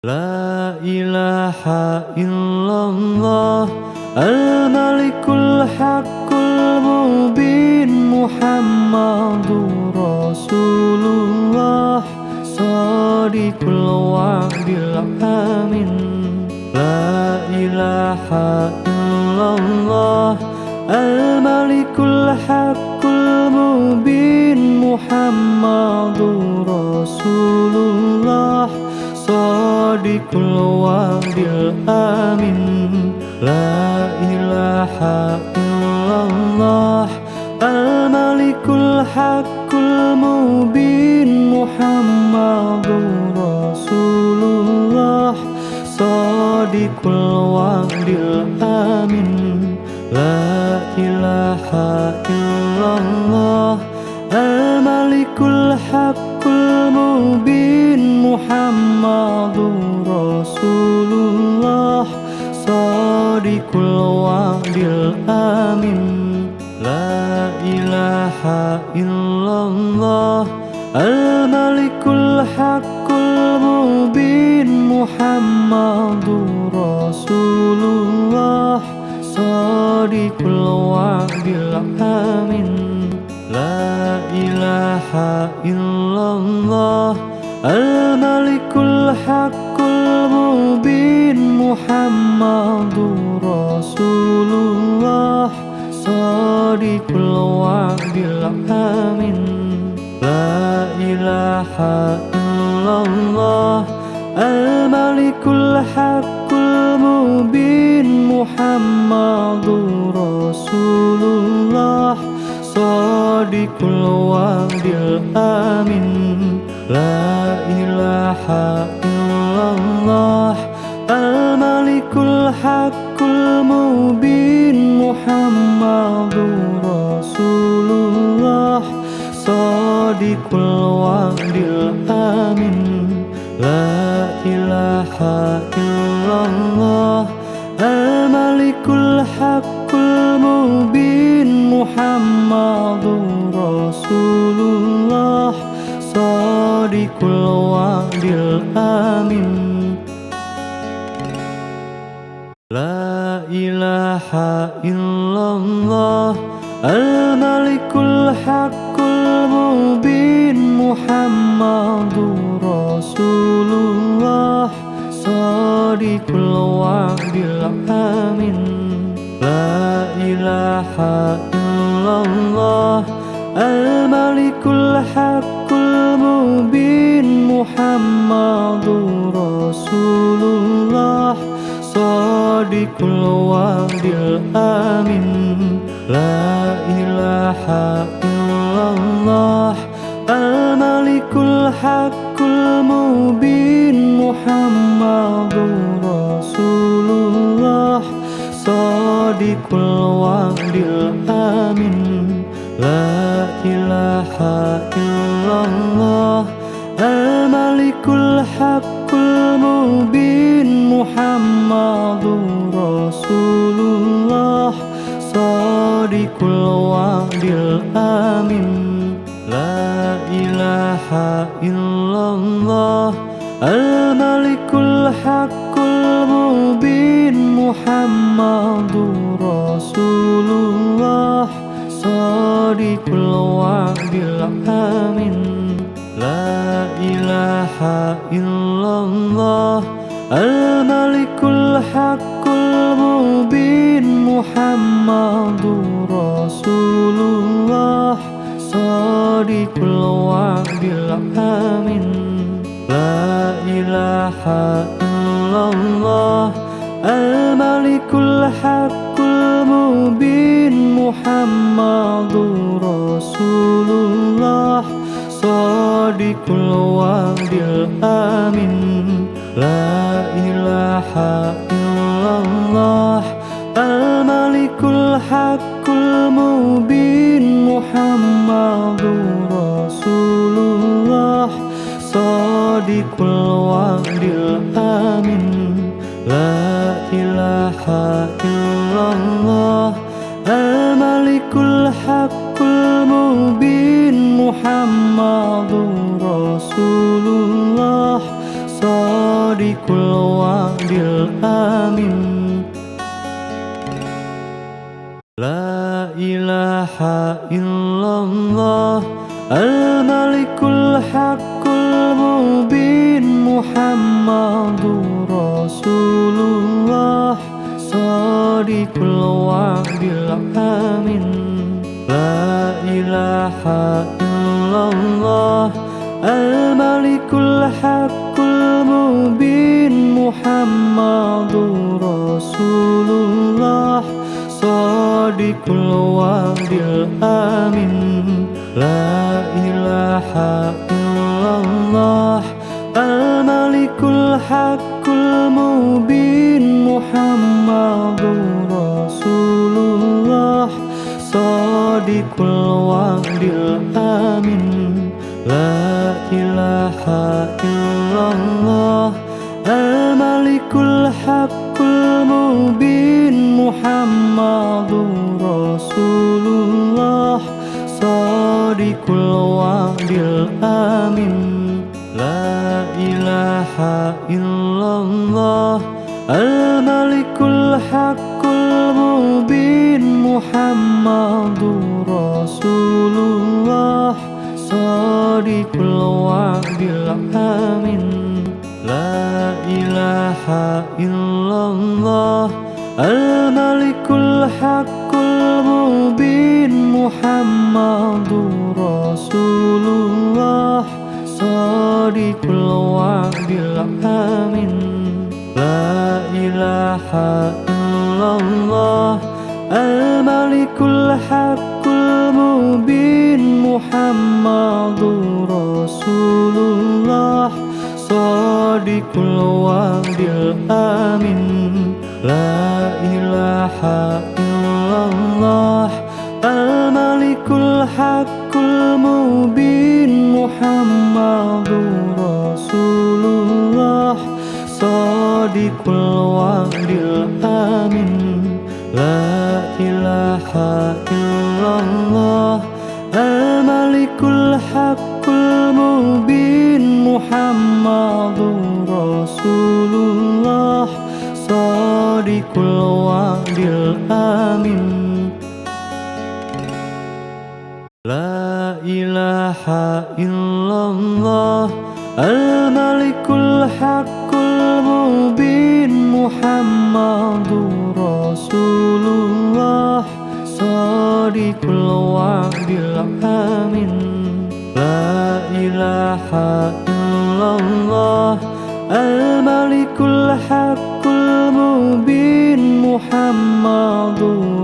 La ilaha illallah Al-Malikul Haqqul Mubin Muhammadur Rasulullah Shadiqul wa'dil amin. La ilaha illallah Al-Malikul Haqqul Mubin Muhammadur Rasulullah Shadiqul wa'dil amin. La ilaha illallah Al-Malikul Haqqul Mubin Muhammadur Rasulullah Shadiqul wa'dil amin. La ilaha illallah Al-Malikul Haqqul Mubin Muhammadur Rasulullah Shadiqul wa'dil amin. La ilaha illallah Al-Malikul Haqqul Mubin Muhammadur Rasulullah Shadiqul wa'dil amin. La ilaha illallah Al-Malikul Haqqul Mubin Muhammadur Rasulullah Shadiqul wa'dil amin. La ilaha illallah Al-Malikul Haqqul Mubin Muhammadur Rasulullah Shadiqul wa'dil amin. La ilaha illallah Al-Malikul Haqqul Mubin Muhammadur Rasulullah Shadiqul wa'dil amin. La ilaha illallah Al-Malikul Haqqul Mubin Muhammadur Rasulullah Shadiqul wa'dil amin. La ilaha illallah Al-Malikul Haqqul Mubin Muhammadur Rasulullah Shadiqul wa'dil amin. La ilaha illallah Al-Malikul Haqqul Mubin Muhammadur Rasulullah Shadiqul wa'dil amin. La ilaha illallah Al-Malikul Haqqul Mubin Muhammadur Rasulullah Shadiqul wa'dil amin. La ilaha illallah Al-Malikul Haqqul Mubin Muhammadur Rasulullah Shadiqul wa'dil amin. La ilaha illallah Al-Malikul Haqqul Mubin Muhammadur Rasulullah Shadiqul wa'dil amin. La ilaha illallah Al-Malikul Haqqul Mubin Muhammadur Rasulullah Shadiqul wa'dil amin. La ilaha illallah Al-Malikul Haqqul Mubin Muhammadur Rasulullah Shadiqul wa'dil amin. La ilaha illallah Al-Malikul Haqqul Mubin Muhammadur Rasulullah Shadiqul wa'dil amin. La ilaha illallah Al-Malikul Haqqul Mubin Muhammadur Rasulullah Shadiqul الوعد الآمن لا إله إلا الله الملك الحق المبين محمد رسول الله صادق الوعد الآمن لا إله إلا الله الملك الحق المبين محمد رسول الله صادق الوعد الآمن لا إله إلا الله الملك الحق المبين محمد رسول الله صادق الوعد الآمن لا إله إلا الله الملك الحق المبين محمد رسول الله صادق الوعد الآمن لا إله إلا الله الملك الحق المبين محمد رسول الله صادق الوعد الآمن لا إله إلا الله الملك الحق المبين محمد رسول الله صادق الوعد الآمن لا إله إلا الله الملك الحق المبين محمد رسول الله صادق الوعد الآمن لا إله إلا الله الملك الحق المبين محمد رسول الله صادق الوعد الآمن لا إله إلا الله الملك الحق المبين محمد رسول الله صادق الوعد الآمن لا إله إلا الله الملك الحق المبين محمد رسول الله صادق الوعد الآمن لا إله إلا الله الملك الحق المبين محمد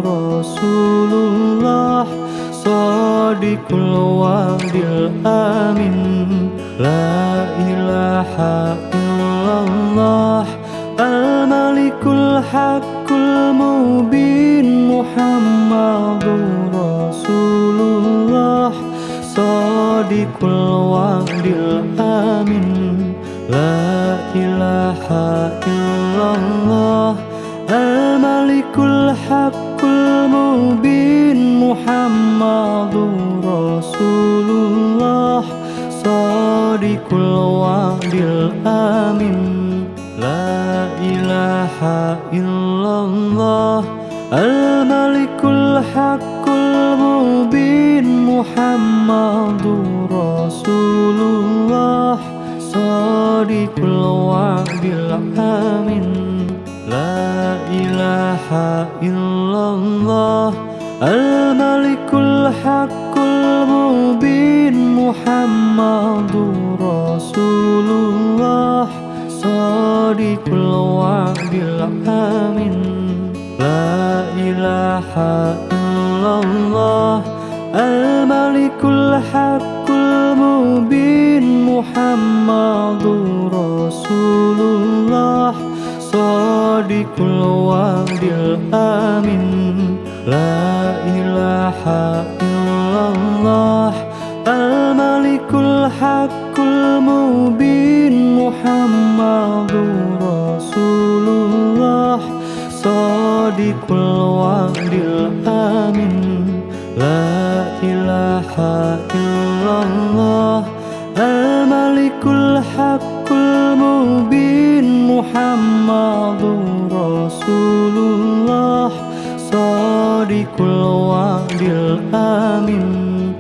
رسول الله صادق الوعد الآمن لا إله إلا الله الملك الحق المبين محمد رسول الله صادق الوعد الآمن لا إله إلا الله الملك الحق المبين محمد رسول الله صادق الوعد الآمن لا إله إلا الله الملك الحق المبين محمد رسول الله صادق الوعد الآمن لا إله إلا الله الملك الحق المبين محمد رسول الله صادق الوعد الآمن لا إله إلا الله الملك الحق المبين محمد رسول الله صادق الوعد الآمن لا إله إلا الله الملك الحق المبين محمد رسول الله صادق الوعد الآمن لا إله إلا الله الملك الحق المبين Muhammadur Rasulullah Shadiqul wa'dil amin.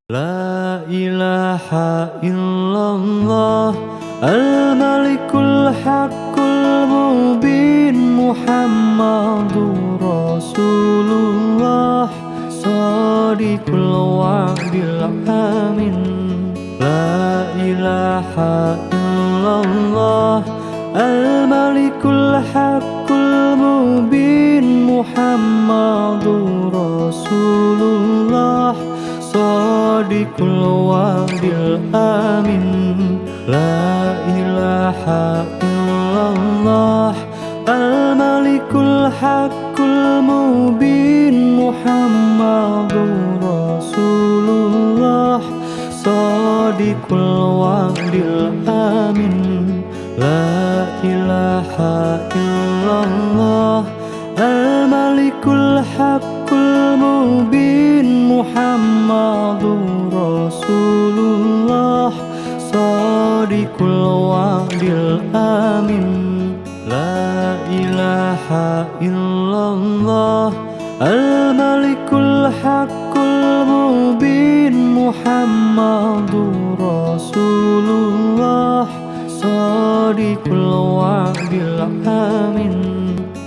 La ilaha illallah al-malikul haqqul mubin Muhammadur Rasulullah Shadiqul wa'dil amin. La ilaha illallah al-malikul haqqul mubin Muhammadur Rasulullah Shadiqul wa'dil amin. La ilaha illallah al-malikul haqqul mubin Muhammadur Rasulullah Shadiqul wa'dil amin. La ilaha illallah al-malikul haqqul mubin Muhammadur Rasulullah Shadiqul wa'dil amin. La ilaha illallah al-malikul haqqul mubin Muhammadur Rasulullah Shadiqul wa'dil amin.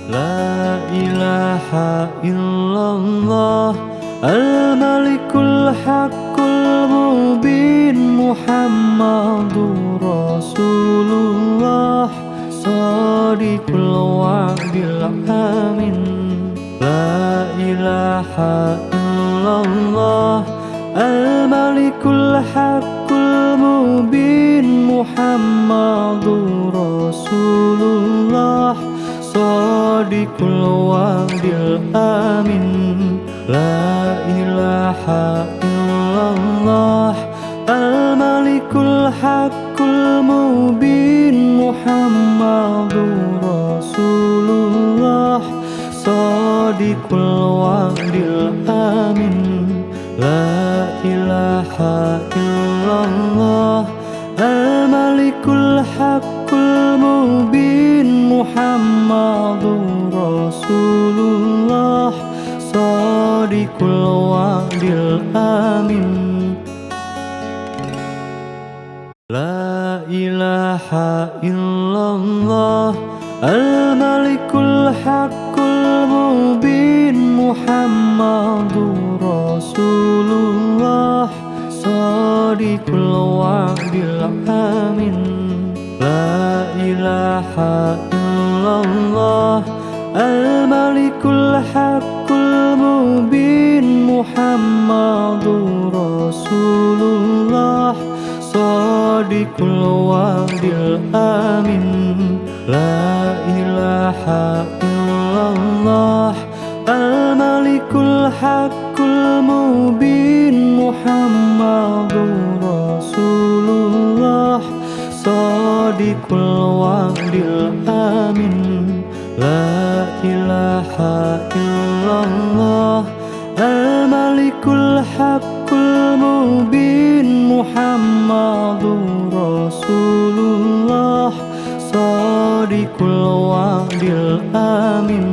La ilaha illallah al-malikul haqqul mubin Muhammadur Rasulullah Shadiqul wa'dil amin. La ilaha illallah al-malikul haqqul mubin Muhammadur Rasulullah Shadiqul wa'dil amin. La ilaha illallah al-malikul haqqul mubin Muhammadur Rasulullah Shadiqul wa'dil amin. La ilaha illallah al-malikul haqqul mubin Muhammadur Rasulullah Shadiqul wa'dil amin. La ilaha illallah al-malikul haqqul mubin Muhammadur Rasulullah Shadiqul wa'dil amin. La ilaha illallah al-malikul haqqul mubin Muhammadur Rasulullah Shadiqul wa'dil amin. La ilaha illallah al-malikul haqqul mubin Muhammadur Rasulullah Shadiqul wa'dil amin. La ilaha illallah al-malikul haqqul mubin Muhammadur Rasulullah Shadiqul wa'dil amin.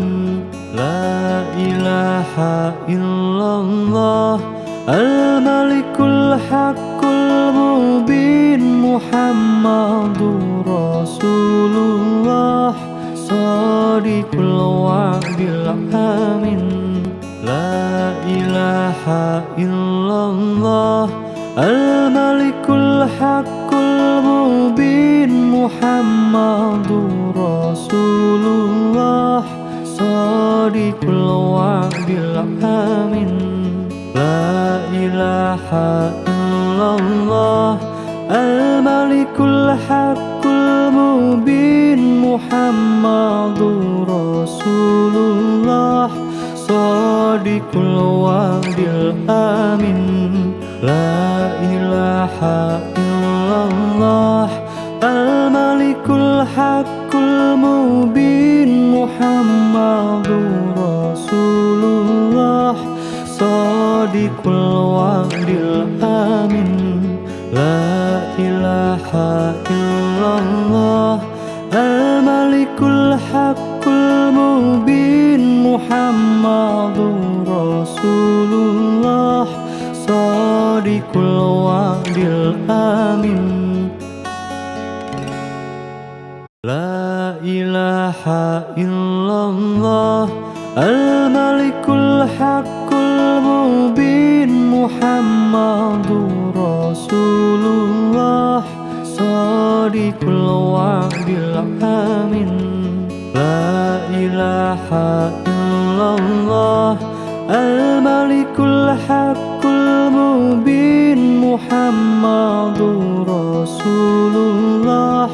La ilaha illallah al-malikul haqqul mubin Muhammadur Rasulullah Shadiqul wa'dil amin. La ilaha illallah al-malikul haqqul mubin Muhammadur Rasulullah Shadiqul wa'dil amin. La ilaha illallah al-malikul haqqul mubin Muhammadur Rasulullah Shadiqul wa'dil amin. La ilaha illallah al-malikul haqqul mubin Muhammadur Rasulullah Shadiqul wa'dil amin. La ilaha illallah illallah al-malikul haqqul mubin Muhammadur Rasulullah shadiqul wa'dil amin. La ilaha illallah al-malikul haqqul mubin Muhammadur Rasulullah shadiqul wa'dil amin. La ilaha illallah al-malikul haqqul mubin Muhammadur Rasulullah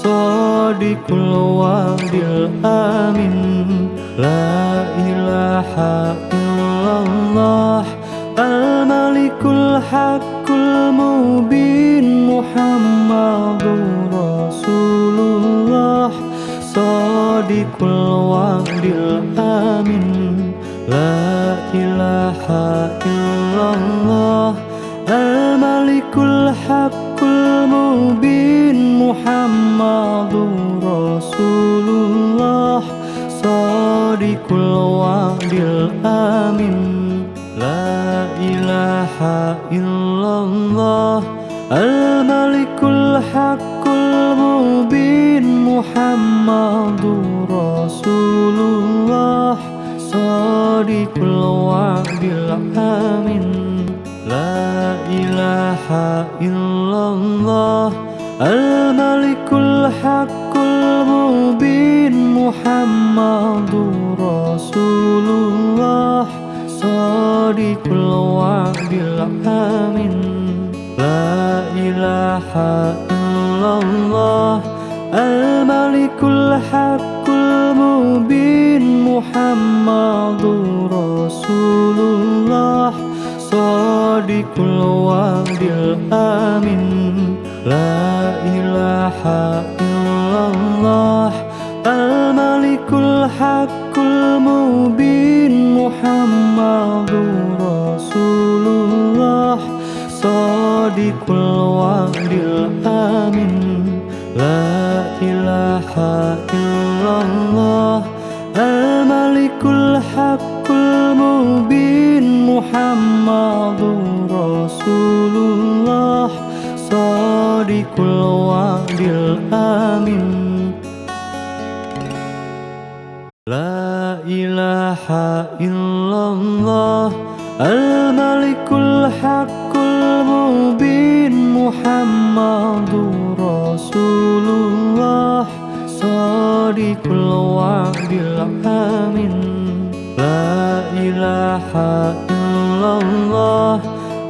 shadiqul wa'dil amin. La ilaha illallah al-malikul haqqul mubin Muhammadur Rasulullah shadiqul wa'dil amin. La ilaha illallah al-malikul haqqul mubin Muhammadur Rasulullah shadiqul wa'dil amin. La ilaha illallah al-malikul haqqul mubin Muhammadur Rasulullah shadiqul wa'dil amin. La ilaha illallah al-malikul haqqul mubin Muhammadur Rasulullah shadiqul wa'dil amin. La ilaha illallah al-malikul haqqul mubin Muhammadur Rasulullah shadiqul wa'dil amin. La ilaha illallah al-malikul haqqul mubin Muhammadur Rasulullah shadiqul wa'dil amin. La ilaha illallah al-malikul haqqul mubin Muhammadur Rasulullah shadiqul wa'dil amin. La ilaha illallah al-malikul haqqul mubin Muhammadur Rasulullah shadiqul wa'dil amin. La ilaha illallah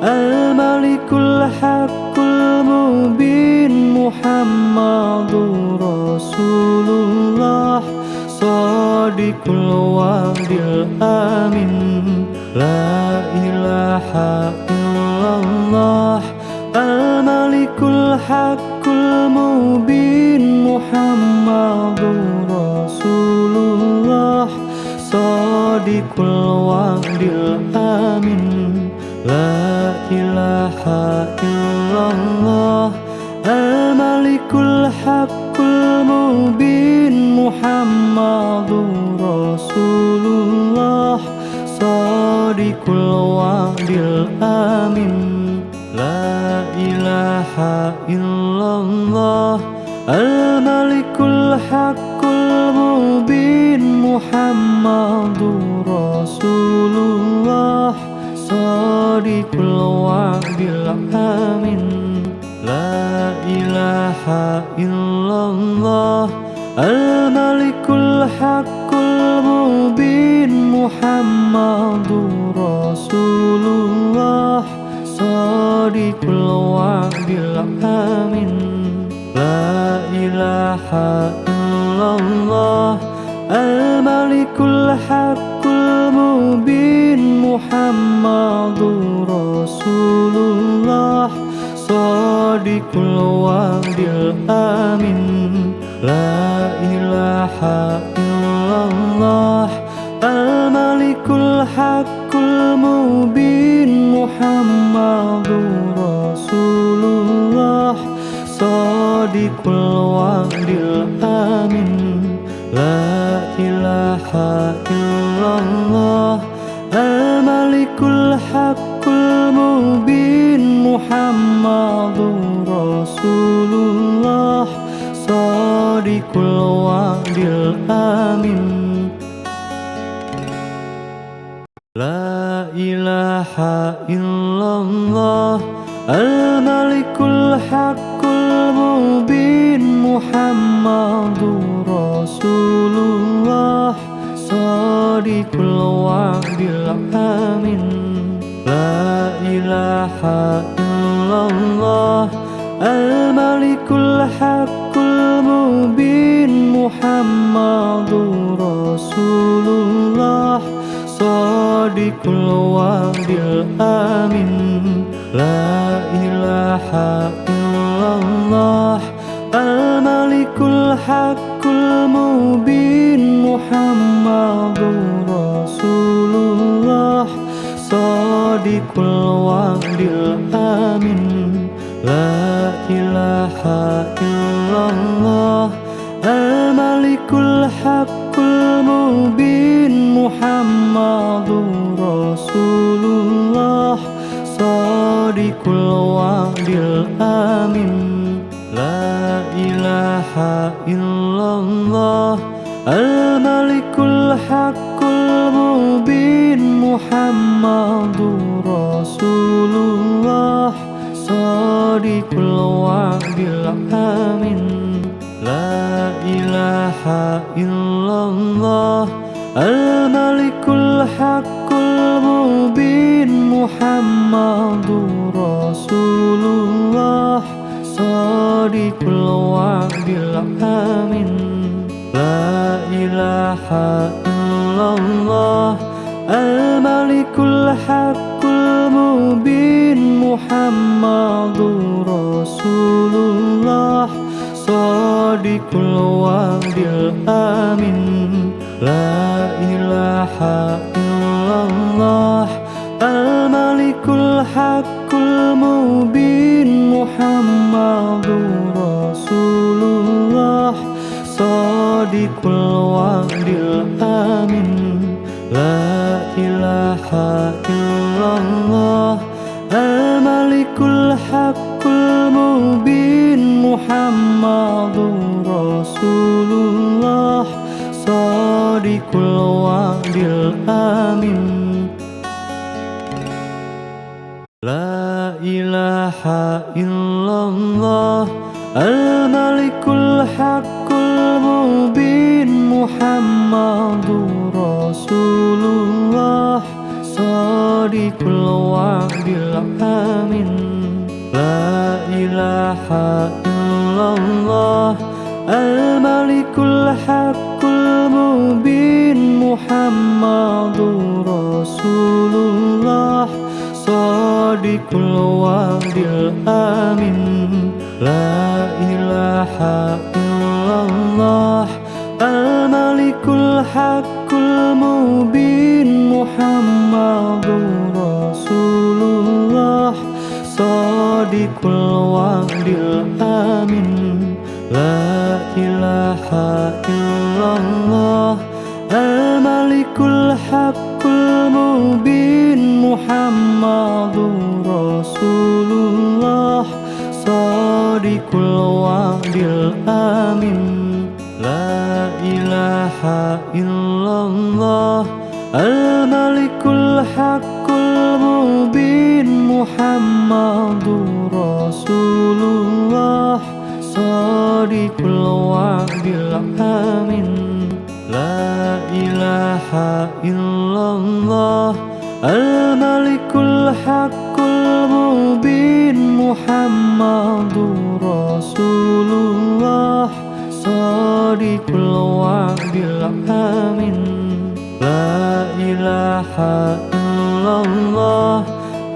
al-malikul haqqul mubin Muhammadur Rasulullah shadiqul wa'dil amin. La ilaha illallah al-malikul haqqul mubin Muhammadur Rasulullah shadiqul wa'dil amin. La ilaha illallah al-malikul haqqul mubin Muhammadur Rasulullah shadiqul wa'dil amin. La ilaha illallah al-malikul haqqul mubin Muhammadur Rasulullah shadiqul wa'dil amin. La ilaha illallah al-malikul haqqul mubin Muhammadur Rasulullah shadiqul wa'dil amin. La ilaha illallah al-malikul haqqul mubin Muhammadur Rasulullah shadiqul wa'dil amin. La ilaha illallah al-malikul haqqul mubin Muhammadur Rasulullah shadiqul wa'dil amin. La ilaha illallah al-malikul haqqul mubin Muhammadur Rasulullah shadiqul wa'dil amin. La ilaha illallah al-malikul haqqul mubin Muhammadur Rasulullah shadiqul wa'dil amin. La ilaha illallah al-malikul haqqul mubin Muhammadur Rasulullah shadiqul wa'dil amin. La ilaha illallah al-malikul haqqul mubin Muhammadur Rasulullah shadiqul wa'dil amin. La ilaha illallah al-malikul haqqul mubin Muhammadur Rasulullah shadiqul wa'dil amin. La ilaha illallah al-malikul haqqul mubin Muhammadur Rasulullah shadiqul wa'dil amin. La ilaha illallah al-malikul haqqul mubin Muhammadur Rasulullah shadiqul wa'dil amin. La ilaha illallah al-malikul haqqul mubin Muhammadur Rasulullah shadiqul wa'dil amin. La ilaha illallah al-malikul haqqul mubin Muhammadur Rasulullah shadiqul wa'dil amin. La ilaha illallah al-malikul haqqul mubin Muhammadur Rasulullah shadiqul wa'dil amin. La ilaha illallah al-malikul haqqul mubin Muhammadur Rasulullah shadiqul wa'dil amin. La ilaha illallah al-malikul haqqul mubin Muhammadur Rasulullah shadiqul wa'dil amin. La ilaha illallah al-malikul haqqul mubin Muhammadur Rasulullah shadiqul wa'dil amin. La ilaha illallah al-malikul haqqul mubin Muhammadur Rasulullah shadiqul wa'dil amin. La ilaha illallah al-malikul haqqul mubin Muhammadur Rasulullah shadiqul wa'dil amin. La ilaha illallah al-malikul haqqul mubin Muhammadur Rasulullah shadiqul wa'dil amin. La ilaha illallah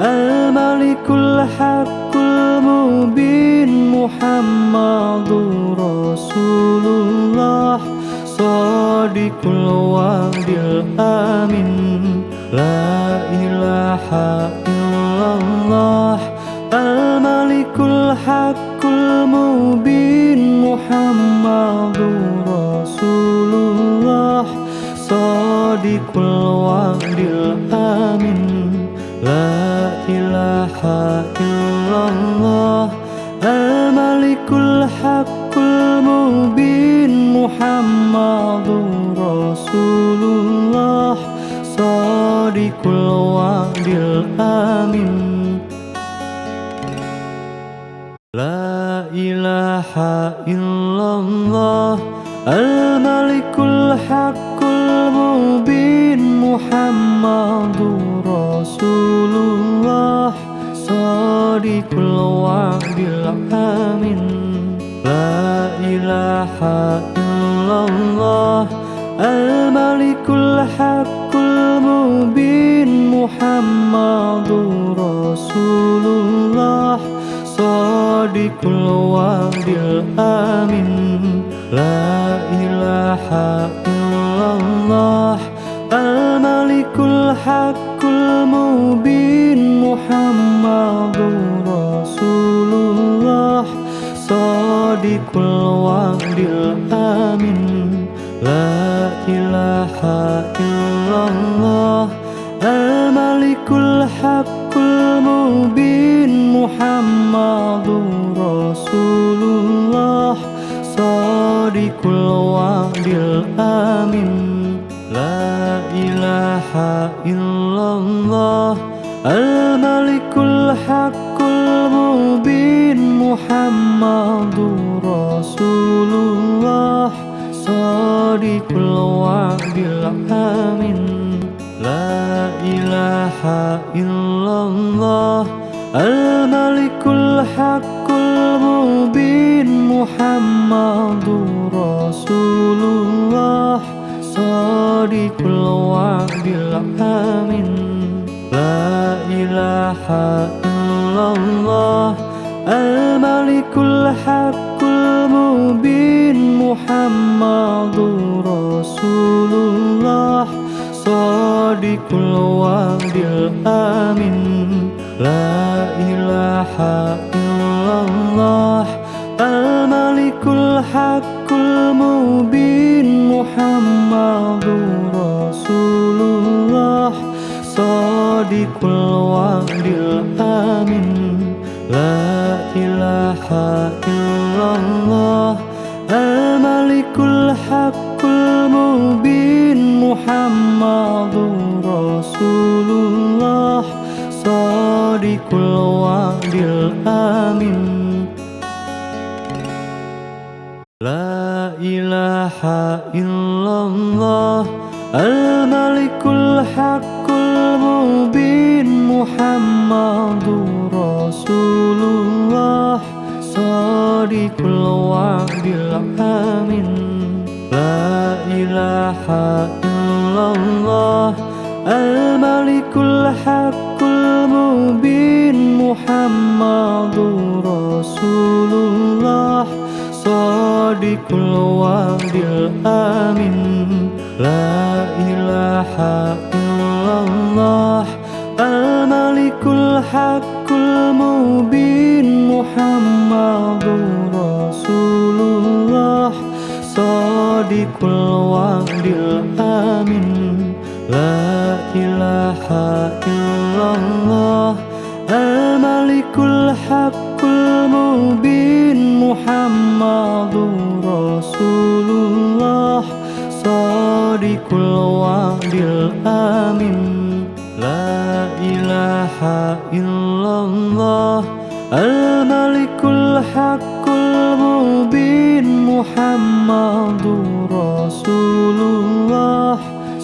al-malikul haqqul mubin Muhammadur Rasulullah shadiqul wa'dil amin. La ilaha illallah al-malikul haqqul mubin Muhammadur Rasulullah Shadiqul wa'dil amin. La ilaha illallah al-malikul haqqul mubin Muhammadur Rasulullah Shadiqul wa'dil amin. La ilaha illallah al-malikul haqqul mubin Muhammadur Rasulullah Shadiqul wa'dil amin. La ilaha illallah al-malikul haqqul mubin Muhammadur Rasulullah Shadiqul wa'dil amin. La ilaha illallah al-malikul haqqul mubin Muhammadur Rasulullah Shadiqul wa'dil amin. La ilaha illallah al-malikul haqqul mubin Muhammadur Rasulullah Shadiqul wa'dil amin. La ilaha illallah al-malikul haqqul mubin Muhammadur Rasulullah Shadiqul wa'dil amin. La ilaha illallah al-malikul haqqul mubin Muhammadur Rasulullah Shadiqul wa'dil amin. La ilaha illallah al-malikul haqqul mubin Muhammadur Rasulullah Shadiqul wa'dil amin. La ilaha illallah al-malikul haqqul mubin Muhammadur Rasulullah Shadiqul wa'dil amin. La ilaha illallah al-malikul haqqul mubin Muhammadur Rasulullah Shadiqul wa'dil amin. La ilaha illallah al-malikul haqqul mubin Muhammadur Rasulullah Shadiqul wa'dil amin. La ilaha illallah al-malikul haqqul mubin Muhammadur Rasulullah Shadiqul wa'dil amin. La ilaha illallah al-malikul haqqul mubin Muhammadur Rasulullah Shadiqul wa'dil amin. La ilaha illallah al-malikul haqqul mubin Muhammadur Rasulullah Shadiqul wa'dil amin. La ilaha illallah al-malikul haqqul mubin Muhammadur Rasulullah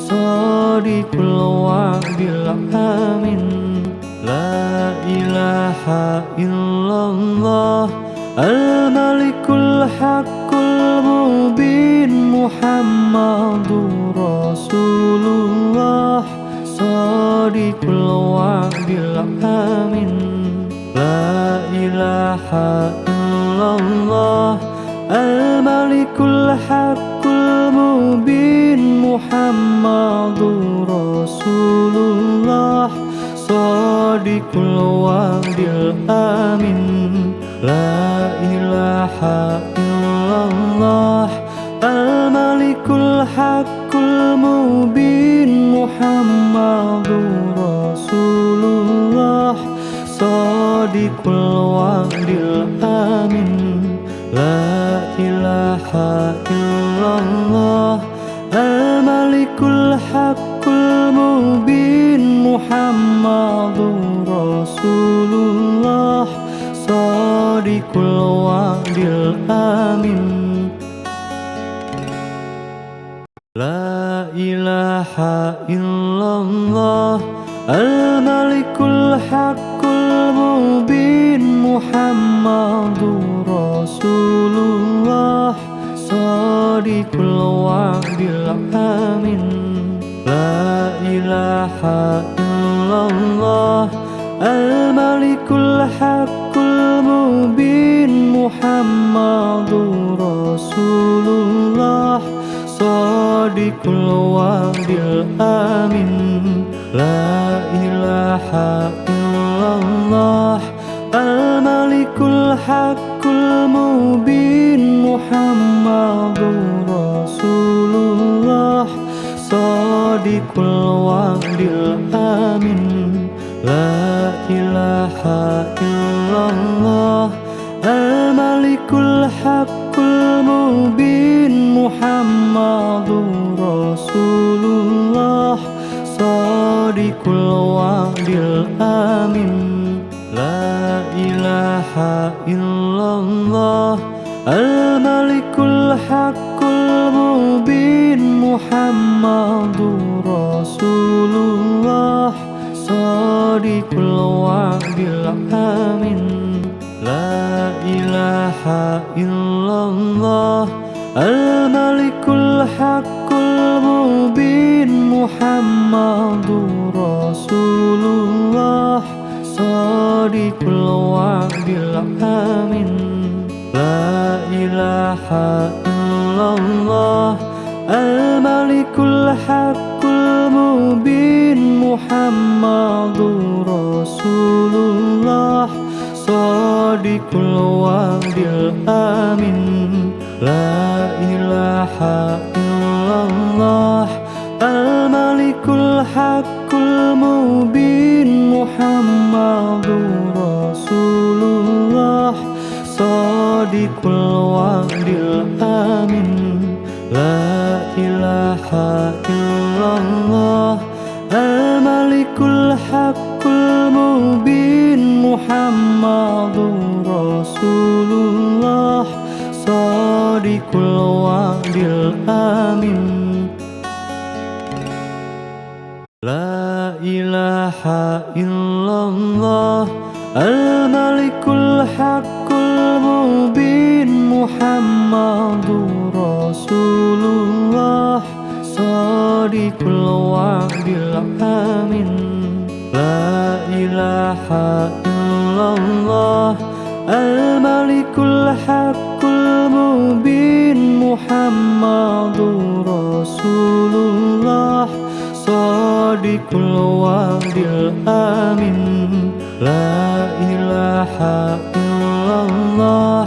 Shadiqul wa'dil amin. La ilaha illallah al-malikul haqqul mubin Muhammadur Rasulullah Shadiqul wa'dil amin. La ilaha illallah al-malikul haqqul mubin Muhammadur Rasulullah Shadiqul wa'dil amin. La ilaha illallah illallah al-malikul haqqul mubin Muhammadur Rasulullah shadiqul wa'dil amin la ilaha illallah al-malikul haqqul mubin Muhammadur Rasulullah shadiqul wa'dil amin la ilaha illallah al-malikul haqqul mubin Muhammadur Rasulullah shadiqul wa'dil amin la ilaha illallah al-malikul haqqul mubin Muhammadur Rasulullah shadiqul wa'dil amin la ilaha illallah al-malikul haqqul mubin Muhammadur Rasulullah shadiqul wa'dil amin la ilaha illallah al-malikul haqqul mubin Muhammadur Rasulullah shadiqul wa'dil amin la ilaha illallah al-malikul haqqul mubin Muhammadur Rasulullah shadiqul wa'dil amin la ilaha illallah al-malikul haqqul mubin Muhammadur Rasulullah shadiqul wa'dil amin la ilaha illallah al-malikul haqqul mubin Muhammadur Rasulullah shadiqul wa'dil amin la ilaha illallah al-malikul haqqul mubin Muhammadur Rasulullah shadiqul wa'dil amin la ilaha illallah al-malikul haqqul mubin Muhammadur Rasulullah shadiqul wa'dil amin la ilaha illallah al-malikul haqqul mubin Muhammadur Rasulullah shadiqul wa'dil amin la ilaha illallah al-malikul haqqul mubin Muhammadur Rasulullah shadiqul wa'dil amin la ilaha illallah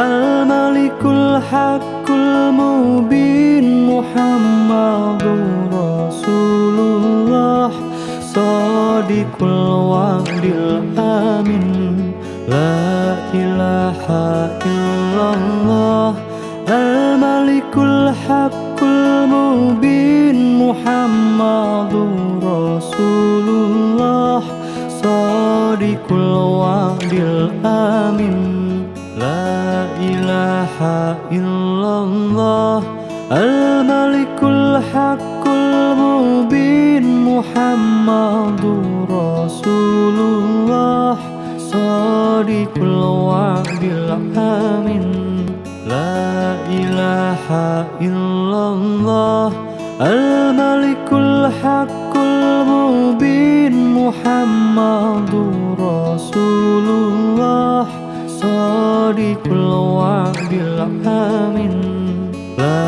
al-malikul haqqul mubin Muhammadur Rasulullah shadiqul wa'dil amin la ilaha illallah al-malikul haqqul mubin Muhammadur Rasulullah shadiqul wa'dil amin la ilaha illallah al-malikul haqqul mubin Muhammadur Rasulullah shadiqul wa'dil amin la ilaha illallah al-malikul haqqul mubin Muhammadur Rasulullah shadiqul wa'dil amin la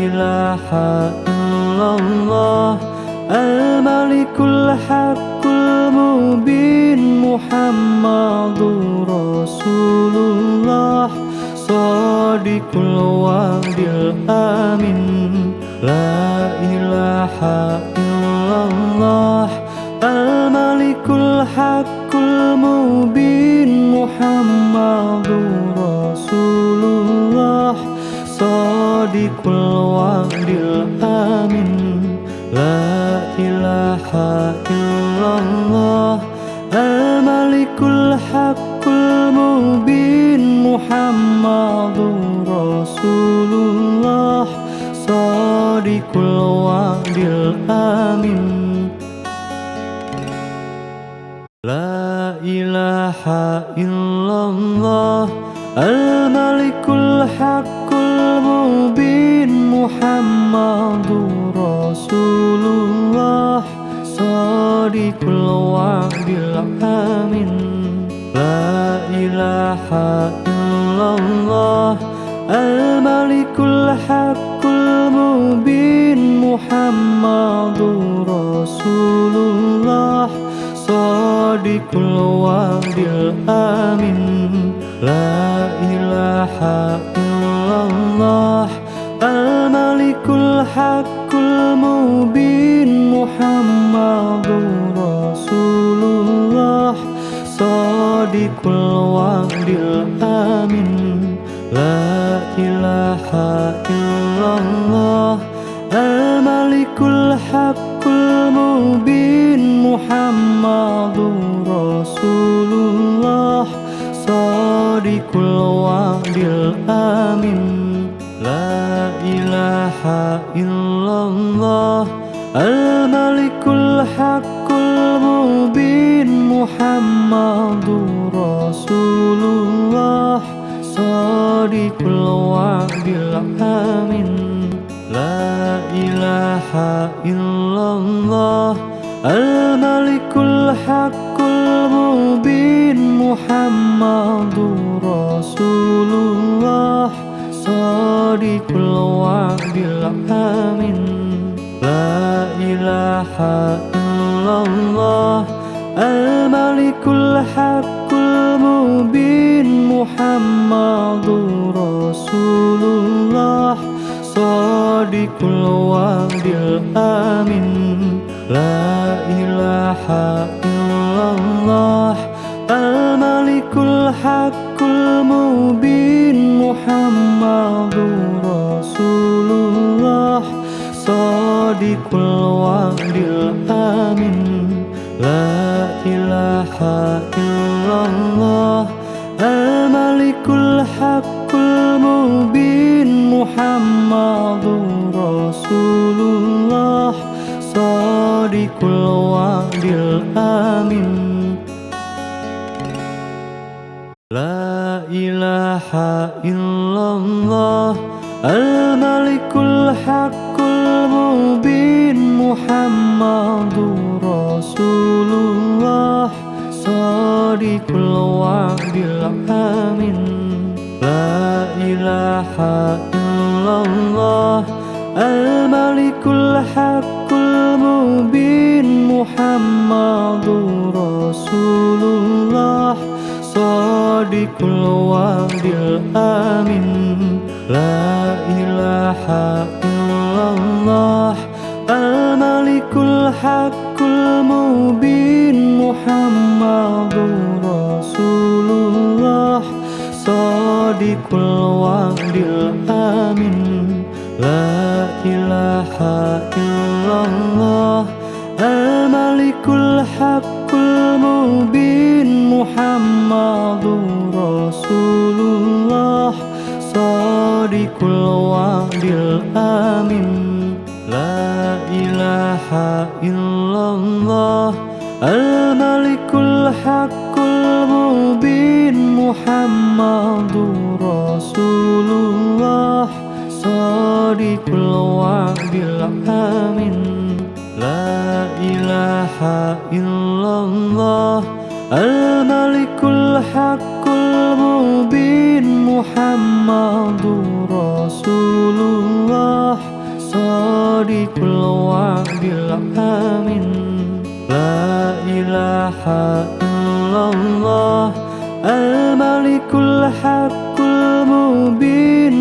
ilaha illallah al-malikul haqqul mubin Muhammadur Rasulullah shadiqul الوعد الآمن لا إله إلا الله الملك الحق المبين محمد رسول الله صادق الوعد الآمن لا إله إلا الله الملك الحق المبين محمد رسول الله صادق الوعد الآمن لا إله إلا الله الملك الحق المبين محمد رسول الله صادق الوعد الآمن لا إله إلا الله الملك الحق المبين محمد رسول الله صادق الوعد الآمن لا إله إلا الله الملك الحق المبين محمد رسول الله صادق الوعد الآمن لا إله إلا الله الملك الحق المبين محمد رسول الله صادق الوعد الآمن لا إله إلا الله الملك الحق المبين محمد رسول الله صادق الوعد الآمن لا إله إلا الله الملك الحق المبين محمد رسول الله صادق الوعد الآمن لا إله إلا الله الملك الحق المبين محمد رسول الله صادق الوعد الآمن لا إله إلا الله الملك الحق المبين محمد رسول الله صادق الوعد الآمن لا إله إلا الله الملك الحق المبين محمد رسول الله صادق الوعد الآمن لا إله إلا الله الملك الحق المبين محمد رسول الله صادق الوعد الآمن لا إله إلا الله الملك الحق المبين محمد رسول الله صادق الوعد الآمن لا إله إلا الله الملك الحق المبين محمد رسول الله صادق الوعد الآمن لا إله إلا الله الملك الحق المبين محمد رسول الله صادق الوعد الآمن لا إله إلا الله الملك الحق المبين محمد رسول الله صادق الوعد الآمن لا إله إلا الله الملك الحق المبين محمد رسول الله صادق الوعد الآمن لا إله إلا الله الملك الحق المبين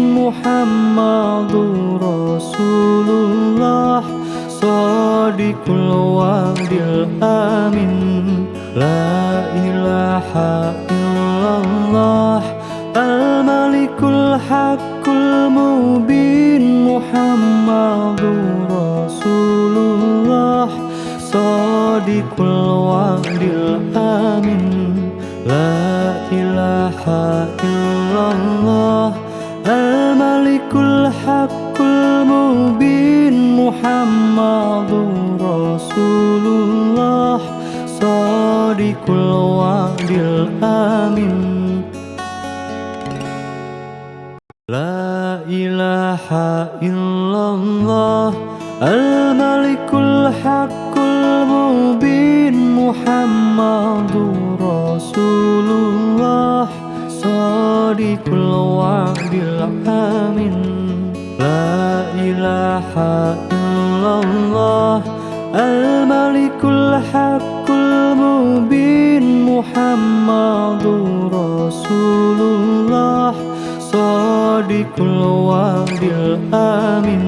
Muhammadur Rasulullah Shadiqul wa'dil amin. La ilaha illallah al-malikul haqqul mubin. Muhammadur Rasulullah Shadiqul wa'dil amin. La ilaha illallah al-malikul haqqul mubin. Muhammadur Rasulullah Shadiqul wa'dil amin. La ilaha illallah al-malikul haqqul mubin. Muhammadur Rasulullah Shadiqul wa'dil amin. La ilaha illallah al-malikul haqqul mubin. Muhammadur Rasulullah Shadiqul wa'dil amin.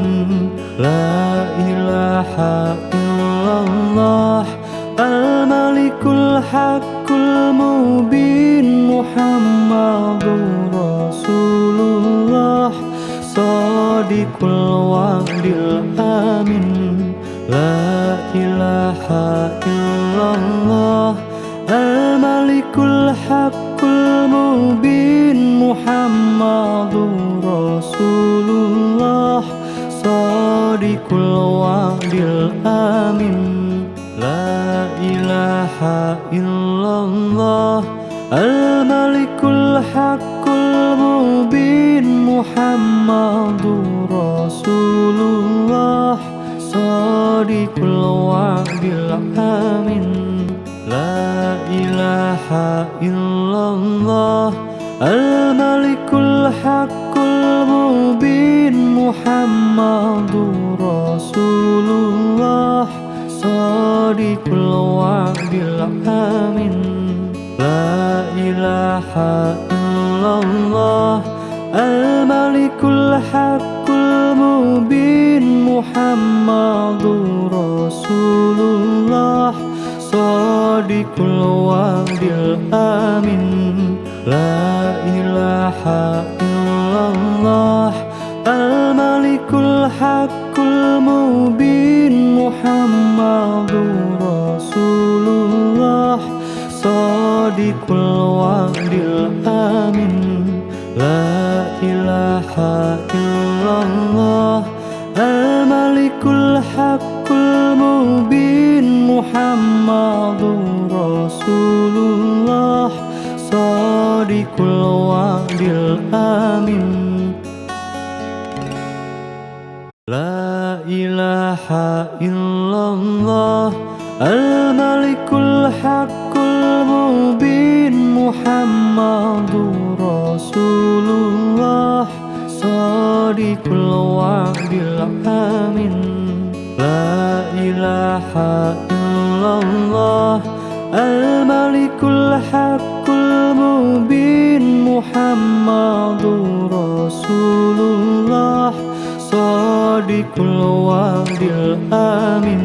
La ilaha illallah al-malikul haqqul mubin. Muhammadur Rasulullah Shadiqul wa'dil amin. La ilaha illallah al-malikul haqqul mubin. Muhammadur Rasulullah Shadiqul wa'dil amin. La ilaha illallah al-malikul haqqul mubin. Muhammadur Rasulullah Shadiqul wa'dil amin. La ilaha illallah al-malikul haqqul mubin. Muhammadur Rasulullah Shadiqul wa'dil amin. La ilaha illallah al-malikul haqqul mubin. Muhammadur Rasulullah Shadiqul wa'dil amin. La ilaha illallah al-malikul haqqul mubin. Muhammadur Rasulullah Shadiqul wa'dil amin. La ilaha illallah al-malikul haqqul mubin. Muhammadur Rasulullah Shadiqul wa'dil amin. La ilaha illallah al-malikul haqqul mubin. Muhammadur Rasulullah Shadiqul wa'dil amin. La ilaha illallah al-malikul haqqul mubin. Muhammadur Rasulullah Shadiqul wa'dil amin.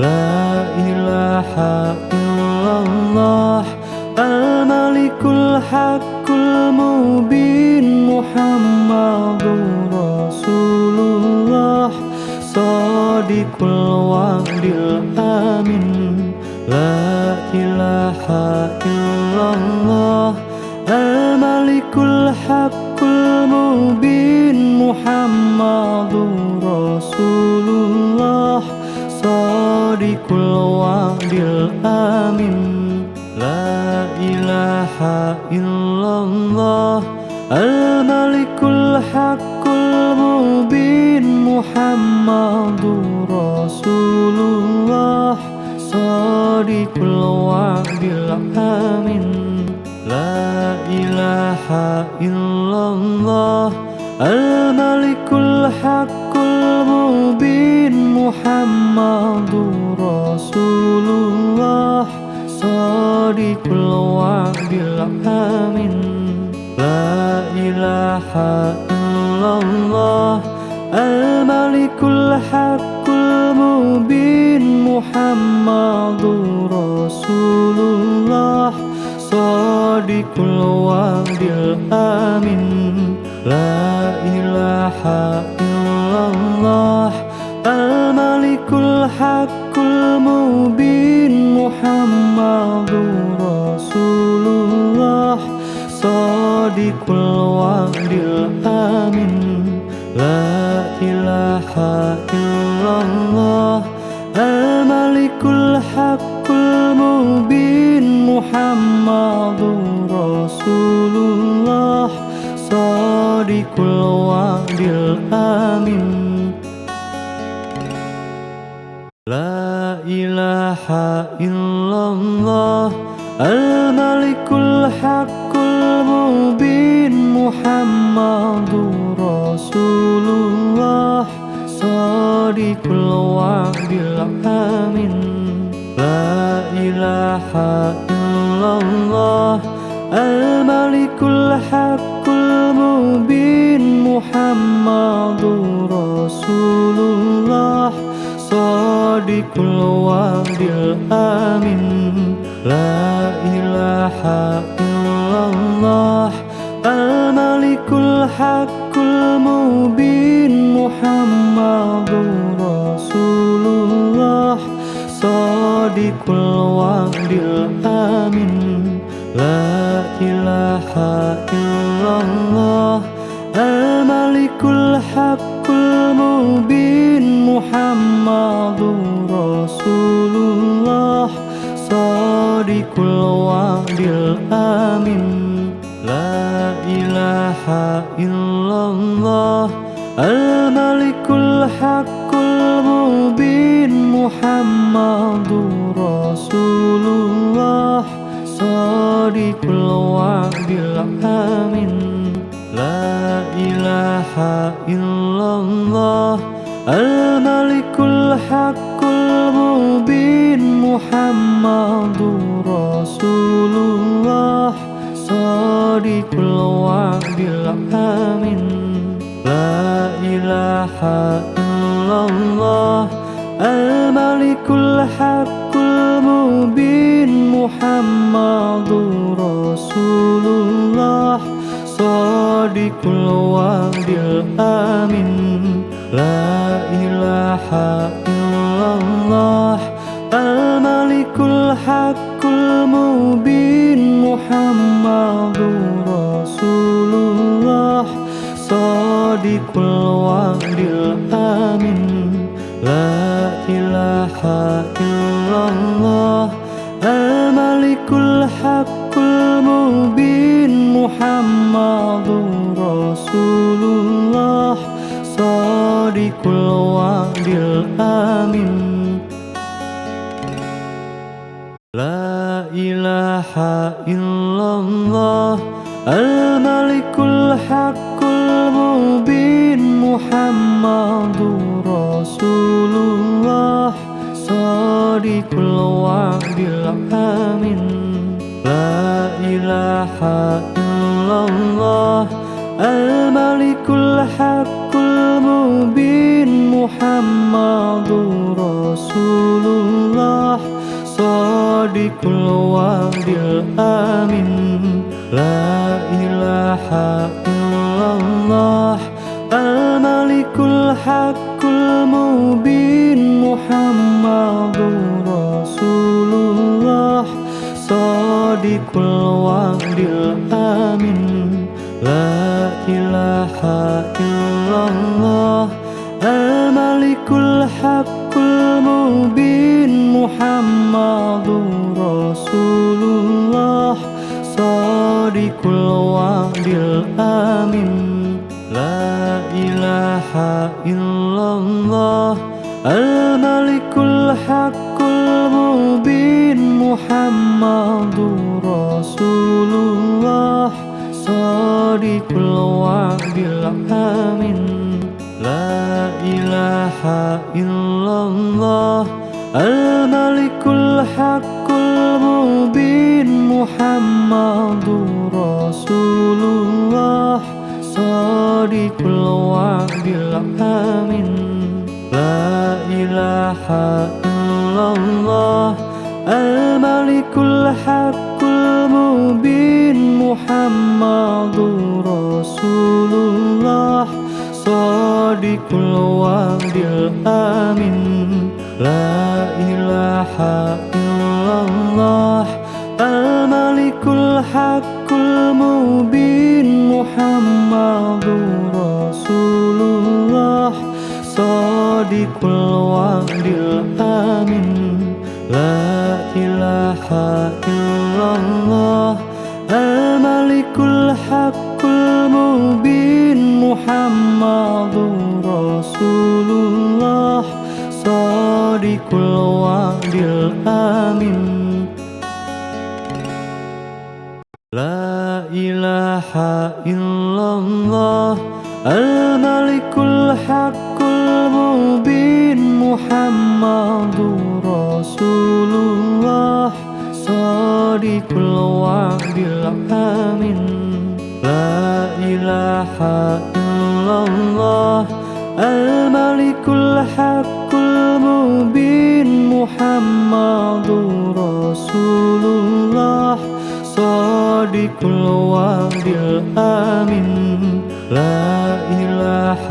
La ilaha illallah al-malikul haqqul mubin. Muhammadur Rasulullah Shadiqul wa'dil amin. La ilaha illallah al-malikul haqqul mubin. Muhammadur Rasulullah Shadiqul wa'dil amin. La ilaha illallah al-malikul haqqul mubin. Muhammadur Rasulullah Shadiqul wa'dil amin. La ilaha illallah al-malikul haqqul mubin. Muhammadur Rasulullah Shadiqul wa'dil amin. La ilaha illallah illallah Al-Malikul Haqqul Mubin Muhammadur Rasulullah Shadiqul Wa'dil Amin La ilaha illallah Al-Malikul Haqqul Mubin Muhammadur Rasulullah Shadiqul Wa'dil Amin La ilaha illallah Al-Malikul Haqqul Mubin Muhammadur Rasulullah Shadiqul Wa'dil Amin La ilaha illallah Al-Malikul Haqqul Mubin Muhammadur Rasulullah Shadiqul Wa'dil Amin La ilaha illallah Al-Malikul Haqqul Mubin Muhammadur Rasulullah Shadiqul Wa'dil Amin La ilaha illallah Al-Malikul Haqqul Mubin Muhammadur Rasulullah Shadiqul Wa'dil Amin La ilaha illallah Al-Malikul Haqqul Mubin Muhammadur Rasulullah Shadiqul Wa'dil Amin La ilaha illallah Al-Malikul Haqqul Mubin Muhammadur Rasulullah Shadiqul Wa'dil Amin La ilaha illallah Al-Malikul Haqqul Mubin Muhammadur Rasulullah Shadiqul Wa'dil Amin La ilaha illallah Al-Malikul Haqqul Mubin Muhammadur Rasulullah Shadiqul Wa'dil Amin La ilaha illallah Al-Malikul Haqqul Mubin Muhammadur Rasulullah Shadiqul Wa'dil Amin La ilaha illallah Al-Malikul Haqqul Mubin Muhammadur Rasulullah Shadiqul Wa'dil Amin La ilaha illallah Al-Malikul Haqqul Mubin Muhammadur Rasulullah Shadiqul Wa'dil Amin La ilaha illallah Al-Malikul Haqqul Mubin Muhammadur Rasulullah Shadiqul Wa'dil Amin La ilaha illallah Al-Malikul Haqqul Mubin Muhammadur Rasulullah Shadiqul Wa'dil Amin La ilaha illallah Al-Malikul Haqqul Mubin Muhammadur Rasulullah Shadiqul Wa'dil Amin La ilaha illallah Al-Malikul Haqqul Mubin Muhammadur Rasulullah Shadiqul Wa'dil Amin La ilaha illallah Al-Malikul Haqqul Mubin Muhammadur Rasulullah Shadiqul الآمن لا إله إلا الله الملك الحق المبين محمد رسول الله صادق الوعد الآمن لا إله إلا الله الملك الحق المبين محمد رسول الله صادق الوعد الآمن لا إله إلا الله الملك الحق المبين محمد رسول الله صادق الوعد الآمن لا إله إلا الله الملك الحق المبين محمد رسول الله صادق الوعد الآمن لا إله إلا الله الملك الحق المبين محمد رسول الله صادق الوعد الآمن لا إله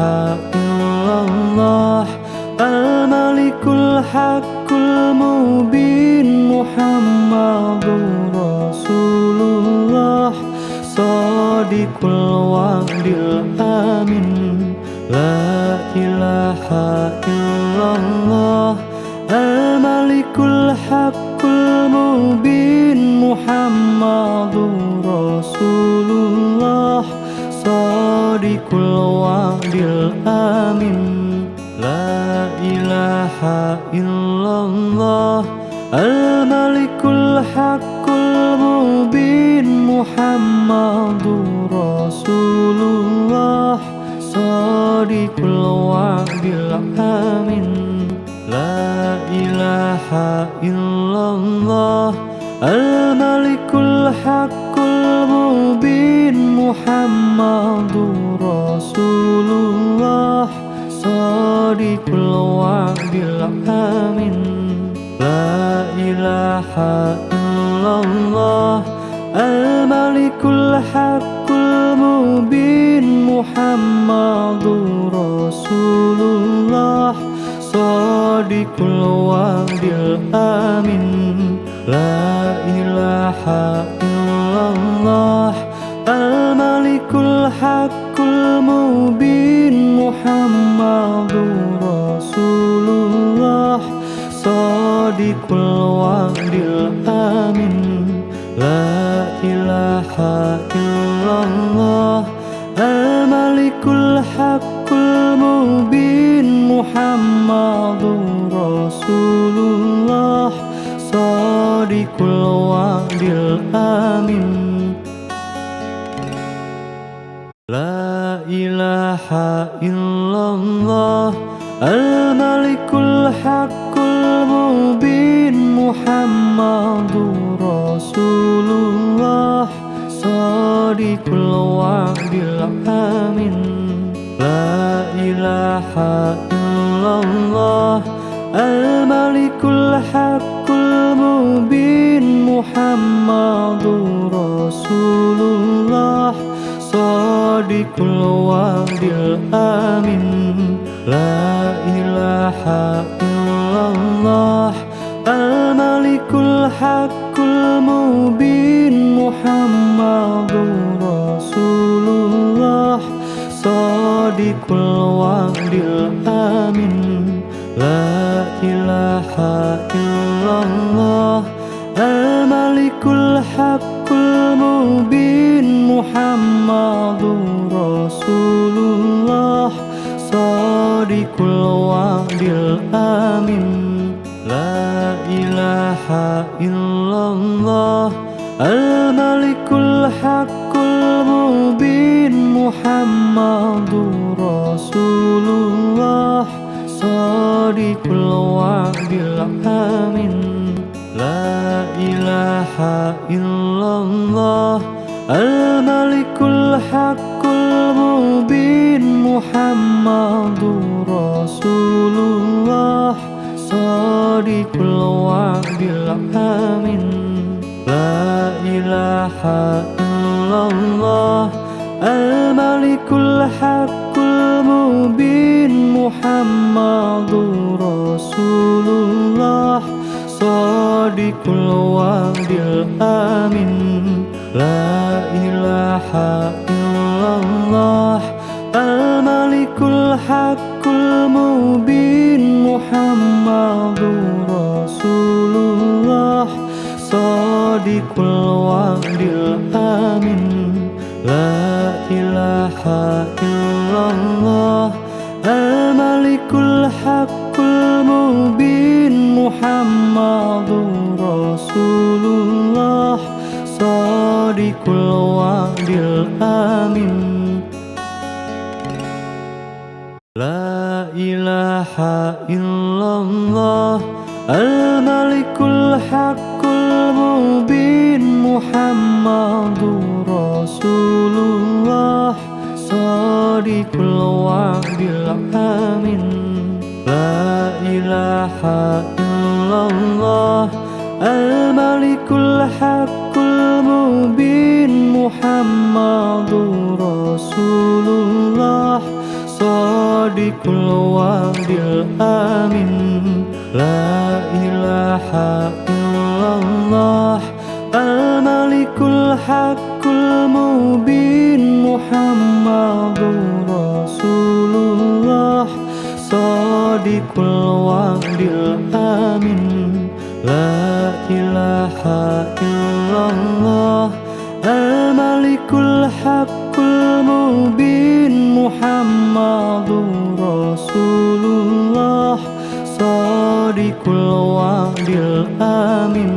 إلا الله الملك الحق المبين محمد رسول الله صادق الوعد الآمن لا إله إلا الله الملك الحق المبين محمد رسول الله صادق الوعد الآمن لا إله إلا الله الملك الحق المبين محمد رسول الله صادق الوعد الآمن لا إله إلا الله الملك الحق المبين محمد رسول الله صادق الوعد الآمن لا إله إلا الله الملك الحق المبين محمد رسول الله صادق الوعد الآمن لا إله إلا الله الملك الحق المبين محمد رسول الله صادق الوعد الآمن لا إله إلا الله الملك الحق المبين محمد رسول الله صادق الوعد الآمن لا إله إلا الله الملك الحق المبين محمد رسول الله صادق الوعد الآمن لا إله إلا الله الملك الحق المبين محمد رسول الله صادق الوعد الآمن لا إله إلا الله الملك الحق المبين محمد رسول الله صادق الوعد الآمن لا إله إلا الله الملك الحق المبين محمد رسول الله صادق الوعد الآمن لا إله إلا الله الملك الحق المبين محمد رسول الله صادق الوعد الآمن لا إله إلا الله الملك الحق المبين Muhammadur Rasulullah Shadiqul wa'dil amin. La ilaha illallah Al-Malikul Haqqul Mubin Muhammadur Rasulullah Shadiqul wa'dil amin. La ilaha illallah Al-Malikul Haqqul Mubin Muhammadur Rasulullah Shadiqul wa'dil amin. La ilaha illallah Al-Malikul Haqqul Mubin Muhammadur Rasulullah Shadiqul wa'dil amin. La ilaha illallah Al-Malikul Haqqul Mubin Muhammadur Rasulullah Shadiqul wa'dil amin. La ilaha illallah Al-Malikul Haqqul Mubin Muhammadur Rasulullah Shadiqul wa'dil amin. La ilaha illallah Al-Malikul Haqqul Mubin Muhammadur Rasulullah Shadiqul wa'dil amin. La ilaha illallah Al-Malikul Haqqul Mubin Muhammadur Rasulullah Shadiqul wa'dil amin.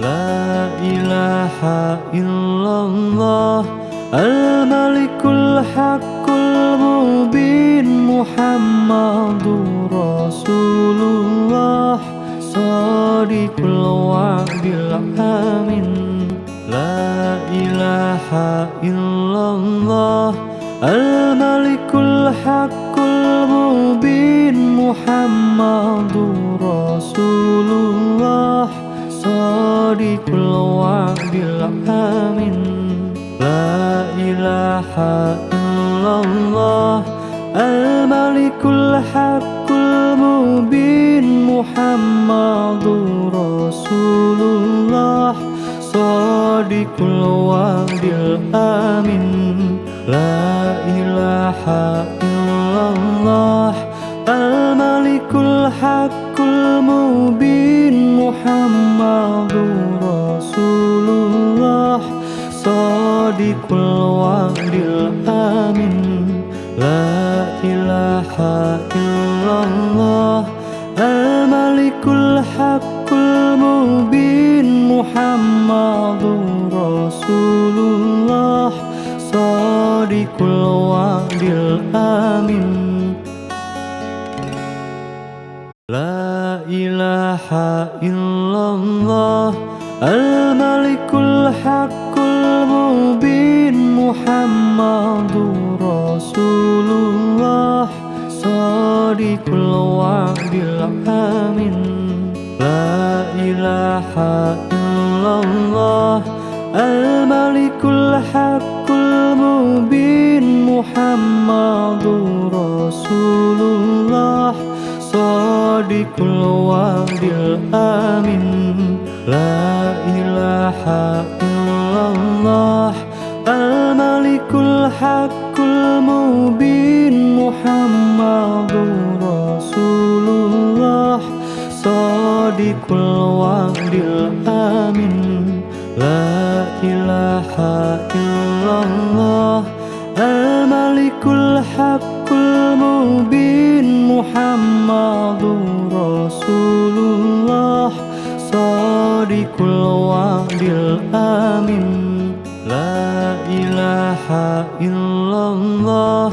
La ilaha illallah Al-Malikul Haqqul Mubin Muhammadur Rasulullah Shadiqul wa'dil amin. La ilaha illallah Al-Malikul Haqqul Mubin Muhammadur Rasulullah Shadiqul wa'dil amin. La ilaha illallah Al-Malikul Haqqul Mubin Muhammadur Rasulullah Shadiqul wa'dil amin. La ilaha illallah Al-Malikul Haqqul Mubin Muhammadur Rasulullah Shadiqul wa'dil amin. La ilaha illallah Al-Malikul Haqqul Mubin Muhammadur Rasulullah Shadiqul wa'dil amin. La ilaha illallah Al-Malikul Haqqul Mubin Muhammadur Rasulullah Shadiqul wa'dil amin. La ilaha illallah Al-Malikul Haqqul Mubin Muhammadur Rasulullah Shadiqul wa'dil amin. La ilaha illallah Al-Malikul Haqqul Mubin Muhammadur Rasulullah Shadiqul wa'dil amin. La ilaha illallah Al-Malikul Haqqul Mubin Muhammadur Rasulullah Shadiqul wa'dil amin. La ilaha illallah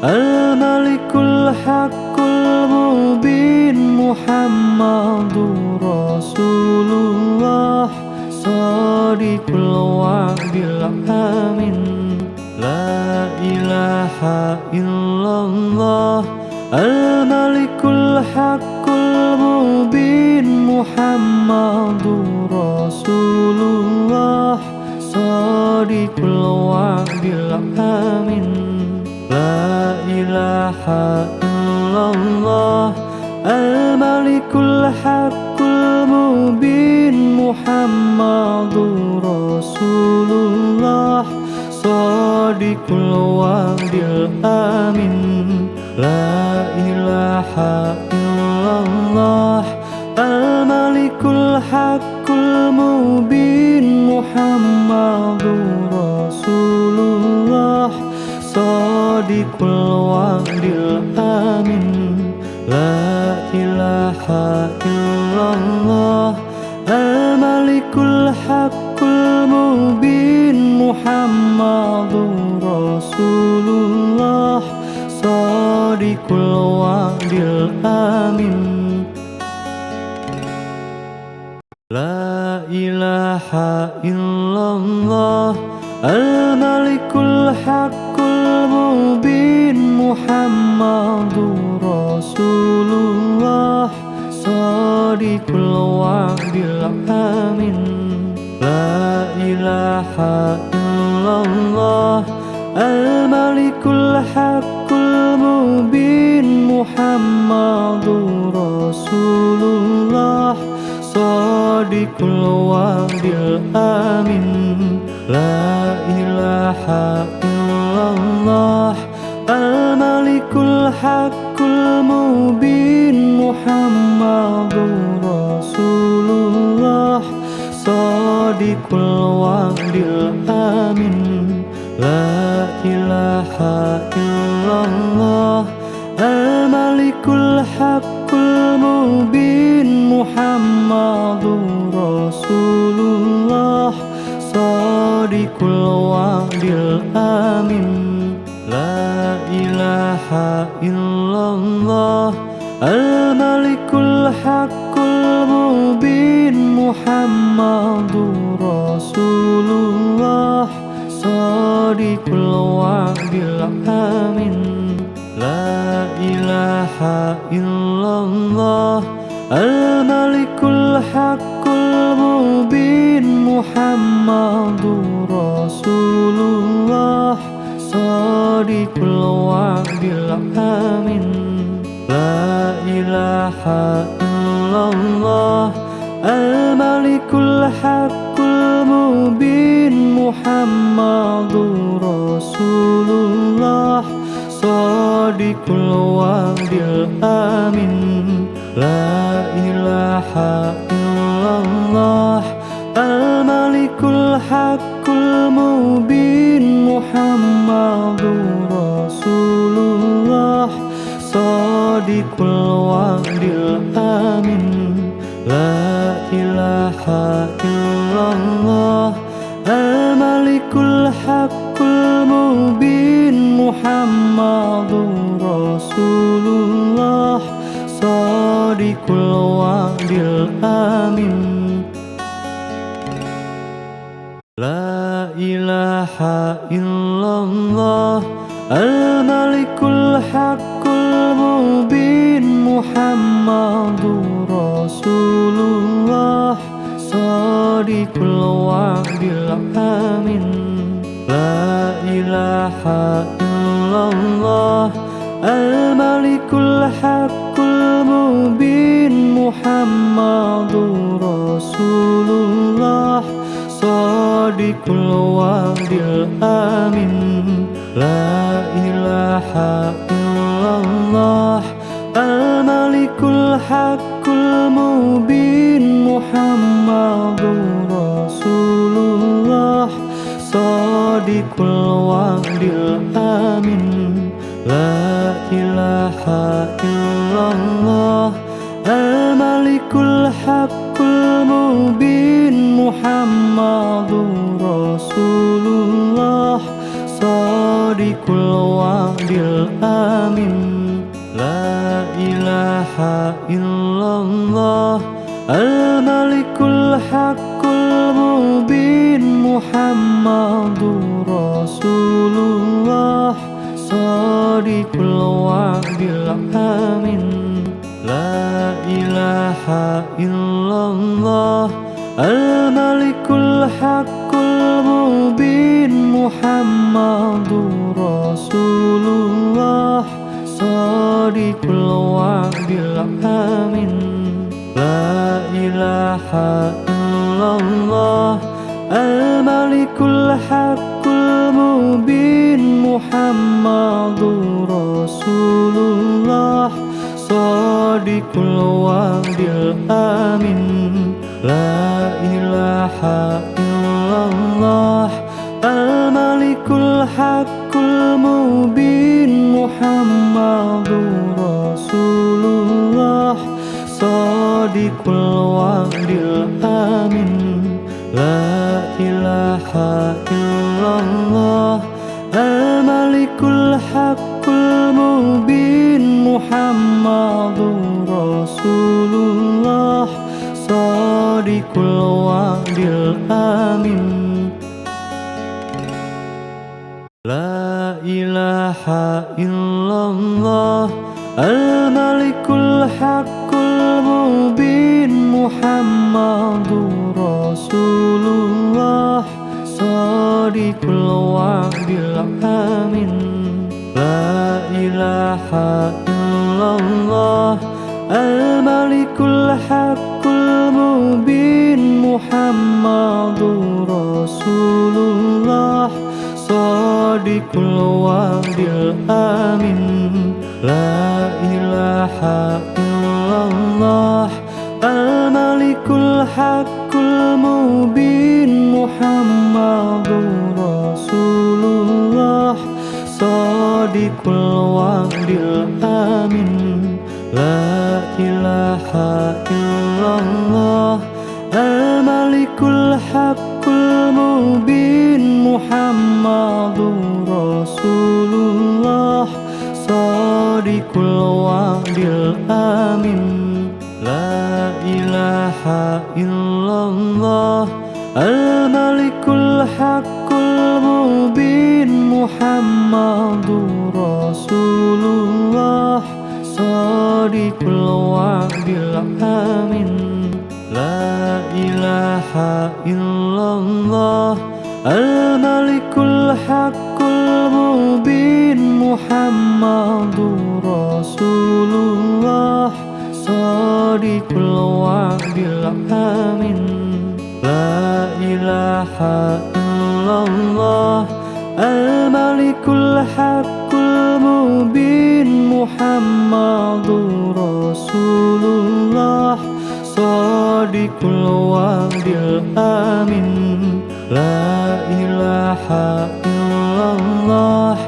Al-Malikul Haqqul Mubin Muhammadur Rasulullah Shadiqul wa'dil amin. La ilaha ilaha illallah Al-Malikul Haqqul Mubin Muhammadur Rasulullah Shadiqul wa'dil amin La ilaha illallah Al-Malikul Haqqul Mubin Muhammadur Rasulullah Shadiqul wa'dil amin La ilaha illallah Al-Malikul Haqqul Mubin Muhammadur Rasulullah Shadiqul wa'dil amin La ilaha illallah Al-Malikul Haqqul Mubin Muhammadur Rasulullah Shadiqul wa'dil amin La ilaha illallah Al-Malikul Haqqul Mubin Muhammadur Rasulullah Shadiqul wa'dil amin La ilaha illallah Al-Malikul Haqqul Mubin Muhammadur Rasulullah Shadiqul wa'dil amin La ilaha illallah Al-Malikul Haqqul Mubin Muhammadur Rasulullah Shadiqul wa'dil amin La ilaha illallah Al-Malikul Haqqul Mubin Muhammadur Rasulullah Shadiqul wa'dil amin La ilaha illallah Al-Malikul Haqqul Mubin Muhammadur Rasulullah Shadiqul wa'dil amin La ilaha illallah Al-Malikul Haqqul Mubin Muhammadur Rasulullah Shadiqul wa'dil amin La ilaha illallah Al-Malikul Haqqul Mubin Muhammadur Rasulullah Shadiqul wa'dil amin La ilaha illallah Al-Malikul Haqqul Mubin Muhammadur Rasulullah Shadiqul wa'dil amin La ilaha illallah Al-Malikul Haqqul Mubin Muhammadur Rasulullah Shadiqul wa'dil amin La ilaha illallah Al-Malikul Haqqul Mubin Muhammadur Rasulullah Shadiqul wa'dil amin La ilaha illallah Al-Malikul Haqqul Mubin Muhammadur Rasulullah Shadiqul wa'dil amin La ilaha illallah Al-Malikul Haqqul Mubin Muhammadur Rasulullah Shadiqul wa'dil amin La ilaha illallah Al-Malikul Haqqul Mubin Muhammadur Rasulullah Shadiqul wa'dil amin La ilaha illallah Al-Malikul Haqqul Mubin Muhammadur Rasulullah الوعد الآمن لا إله إلا الله الملك الحق المبين محمد رسول الله صادق الوعد الآمن لا إله إلا الله الملك الحق المبين محمد رسول الله صادق الوعد الآمن لا إله إلا الله الملك الحق المبين محمد رسول الله صادق الوعد الآمن لا إله إلا الله الملك الحق المبين محمد رسول الله صادق الوعد الآمن لا إله إلا الله الملك الحق المبين محمد رسول الله صادق الوعد الآمن لا إله إلا الله الملك الحق المبين محمد رسول الله صادق الوعد الآمن لا إله إلا الله الملك الحق المبين محمد رسول الله صادق الوعد الآمن لا إله إلا الله الملك الحق المبين محمد رسول الله صادق الوعد الآمن لا إله إلا الله الملك الحق المبين محمد رسول الله صادق الوعد الآمن لا إله إلا الله الملك الحق المبين محمد رسول الله صادق الوعد الآمن لا إله إلا الله الملك الحق المبين محمد رسول الله صادق الوعد الآمن لا إله إلا الله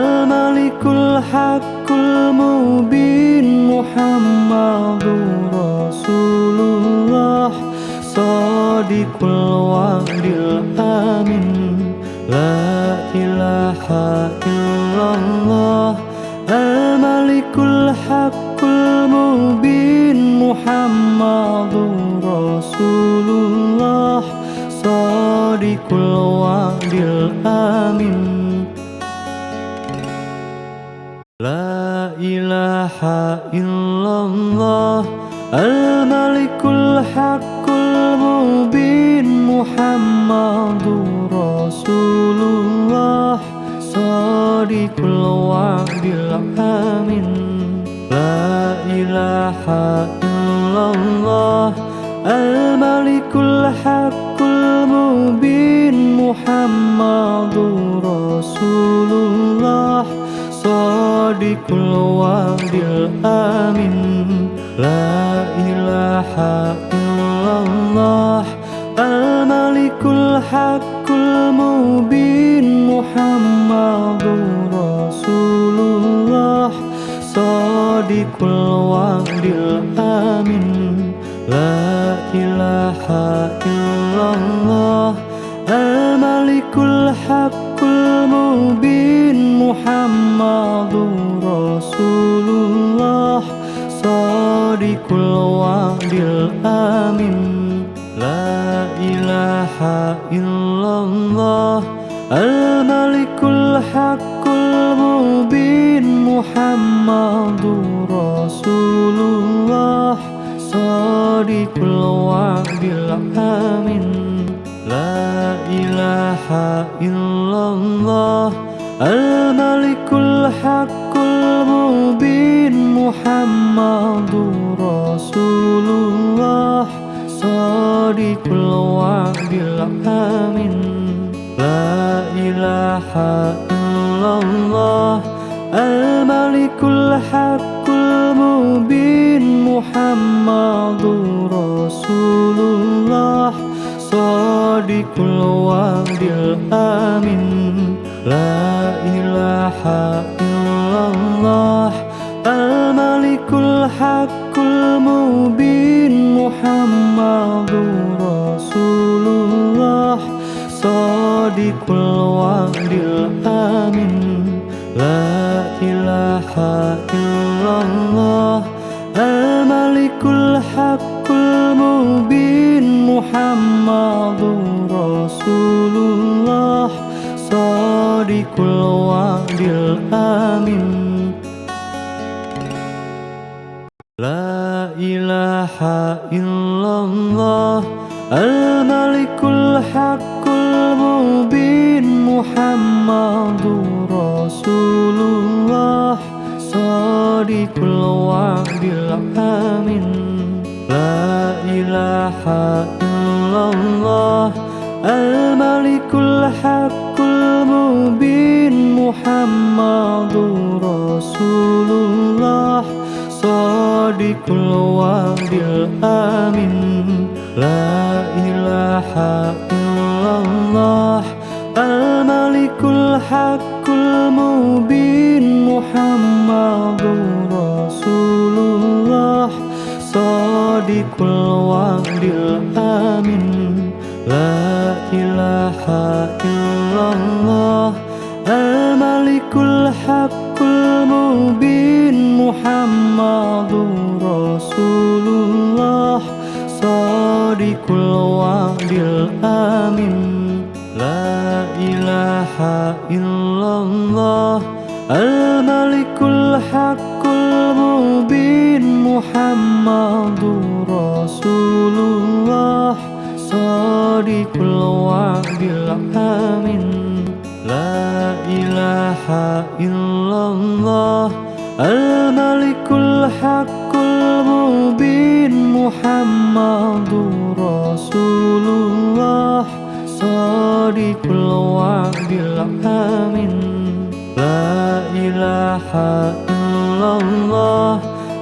الملك الحق المبين محمد رسول الله صادق الوعد الآمن لا إله إلا الله الملك الحق المبين محمد رسول الله صادق الوعد الآمن لا إله إلا الله الملك الحق المبين محمد رسول الله صادق الوعد الآمن لا إله إلا الله الملك الحق المبين محمد رسول الله صادق الوعد الآمن لا إله إلا الله الملك الحق المبين محمد رسول الله صادق الوعد الآمن لا إله إلا الله الملك الحق المبين محمد رسول الله صادق الوعد الآمن لا إله إلا الله الملك الحق المبين Muhammadur Rasulullah Shadiqul wa'dil amin. La ilaha illallah Al-Malikul Haqqul Mubin Muhammadur Rasulullah Shadiqul wa'dil amin. La ilaha illallah Al-Malikul Haqqul Mubin Muhammadur Rasulullah Shadiqul wa'dil amin. La ilaha illallah Al-Malikul Haqqul Mubin Muhammadur Rasulullah Shadiqul wa'dil amin. La ilaha illallah Al-Malikul Haqqul Mubin Muhammadur Rasulullah Shadiqul wa'dil amin. La ilaha illallah Al-Malikul Haqqul Mubin Muhammadur Rasulullah Shadiqul wa'dil amin. La ilaha illallah Al-Malikul Haqqul Mubin Muhammadur Rasulullah Shadiqul wa'dil amin. La ilaha illallah Al-Malikul Haqqul Mubin Muhammadur Rasulullah Shadiqul wa'dil amin. La ilaha illallah Al-Malikul Haqqul Mubin Muhammadur Rasulullah Shadiqul wa'dil amin. La ilaha illallah Al-Malikul Haqqul Mubin Muhammadur Rasulullah Shadiqul wa'dil amin. La ilaha illallah Al-Malikul Haqqul Mubin Muhammadur Rasulullah Shadiqul wa'dil amin. La ilaha illallah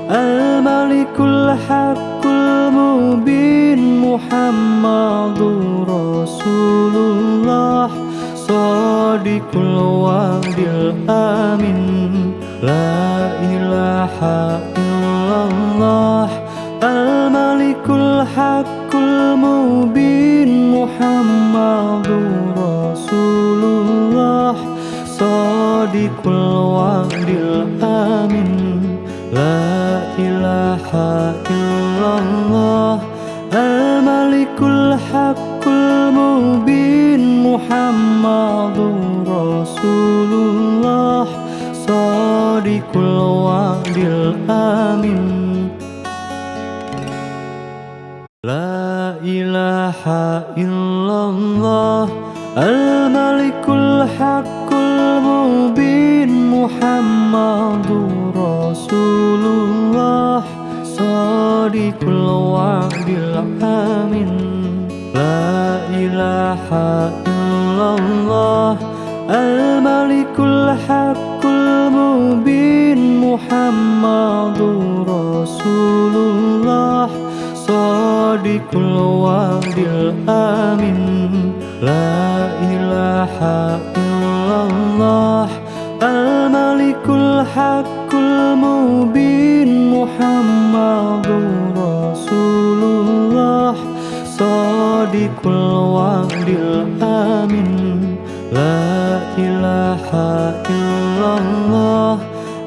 Al-Malikul Haqqul Mubin Muhammadur Rasulullah Shadiqul wa'dil amin. La ilaha illallah Al-Malikul Haqqul Mubin Muhammadur Rasulullah Shadiqul wa'dil amin. La ilaha illallah Al-Malikul Haqqul Mubin Muhammadur Rasulullah Shadiqul wa'dil amin. La ilaha illallah Al-Malikul Haqqul Mubin Muhammadur Rasulullah Shadiqul wa'dil amin. La ilaha illallah Al-Malikul Haqqul Mubin Muhammadur Rasulullah Shadiqul wa'dil amin. La ilaha illallah Al-Malikul Haqqul Mubin Muhammadur Rasulullah Shadiqul wa'dil amin. La ilaha illallah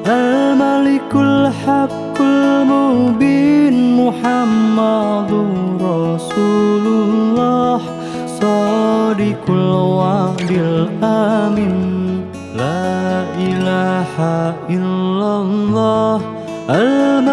Al-Malikul Haqqul Mubin Muhammadur Rasulullah Shadiqul wa'dil amin. La ilaha illallah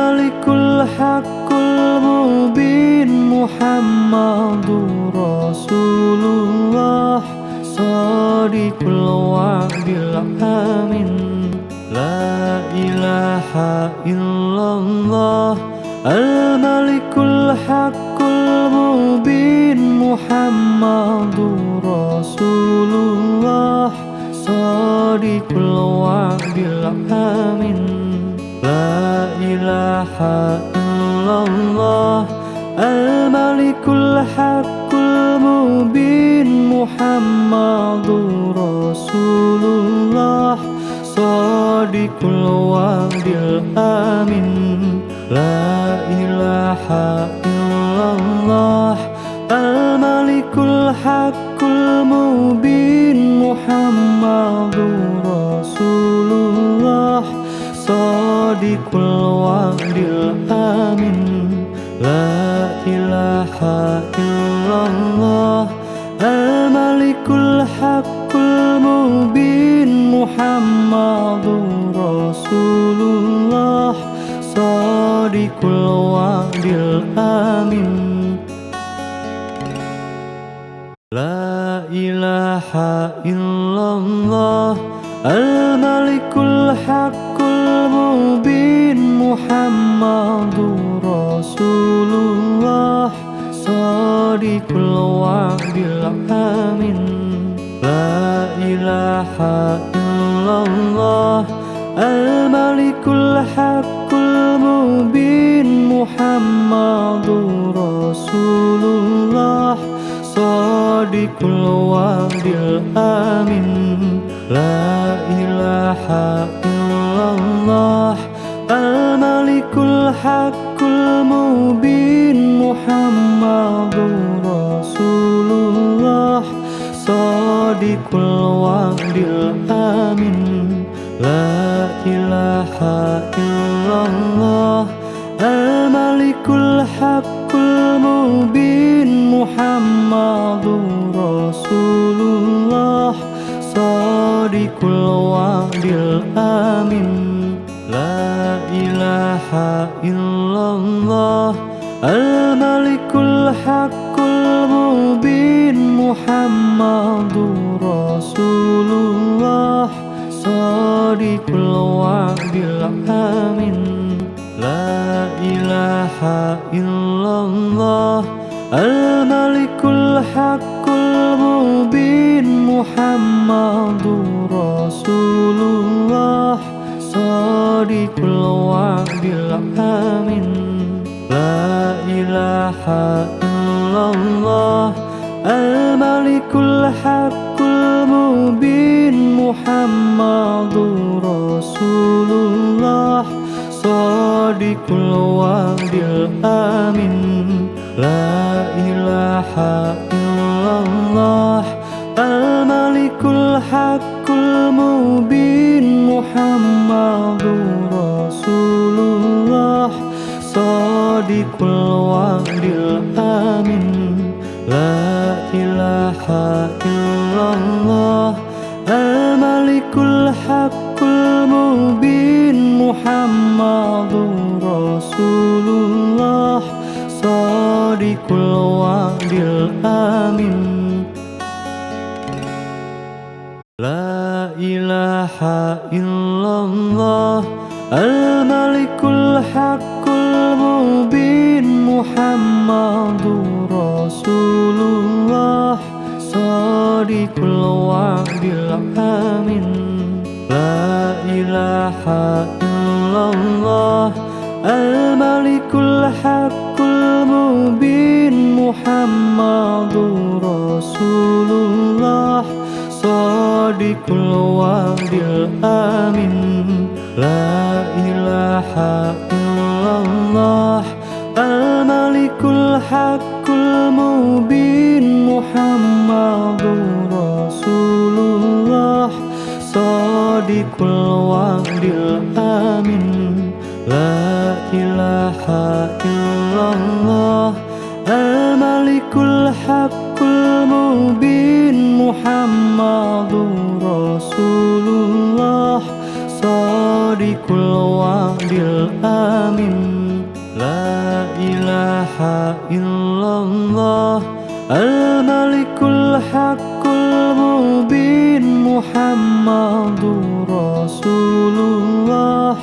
Al-Malikul Haqqul Mubin Muhammadur Rasulullah Shadiqul Wa'dil Amin. La ilaha illallah Al-Malikul Haqqul Mubin Muhammadur Rasulullah Shadiqul Wa'dil Amin. La ilaha illallah Al-Malikul Haqqul Mubin Muhammadur Rasulullah Shadiqul Wa'dil Amin. La ilaha illallah Al-Malikul Haqqul Mubin Muhammadur Rasulullah Shadiqul Wa'dil Amin. La ilaha illallah Al-Malikul Haqqul Mubin Muhammadur Rasulullah Shadiqul Wa'dil Amin. La ilaha illallah Al-Malikul Haqqul Mubin Muhammadur Rasulullah Shadiqul Wa'dil Amin. La ilaha illallah Al-Malikul Haqqul Mubin Muhammadur Rasulullah Shadiqul Wa'dil Amin. La ilaha illallah Al-Malikul Haqqul Mubin Muhammadur Rasulullah Shadiqul Wa'dil Amin. La ilaha illallah Al-Malikul Haqqul Mubin Muhammadur Rasulullah Shadiqul Wa'dil Amin. La ilaha illallah Al-Malikul Haqqul Mubin Muhammadur Rasulullah Shadiqul Wa'dil Amin. La ilaha illallah Al-Malikul Haqqul Mubin Muhammadur Rasulullah Shadiqul Wa'dil Amin. La ilaha illallah Al-Malikul Haqqul Mubin Muhammadur Rasulullah Shadiqul Wa'dil Amin. La ilaha illallah Al-Malikul Haqqul Mubin Muhammadur Rasulullah Shadiqul Wa'dil Amin. La ilaha illallah Al-Malikul Haqqul Mubin Muhammadur Rasulullah Shadiqul Wa'dil Amin. La ilaha illallah Al-Malikul Haqqul Mubin Muhammadur Rasulullah Shadiqul Wa'dil Amin. La ilaha illallah Al-Malikul Haqqul Mubin Muhammadur Rasulullah Shadiqul Wa'dil Amin. La ilaha illallah Al-Malikul Haqqul Mubin Muhammadur Rasulullah Shadiqul Wa'dil Amin. La ilaha illallah Al-Malikul Haqqul Mubin Muhammadur Rasulullah Shadiqul Wa'dil Amin. illallah al-malikul haqqul mubin Muhammadur Rasulullah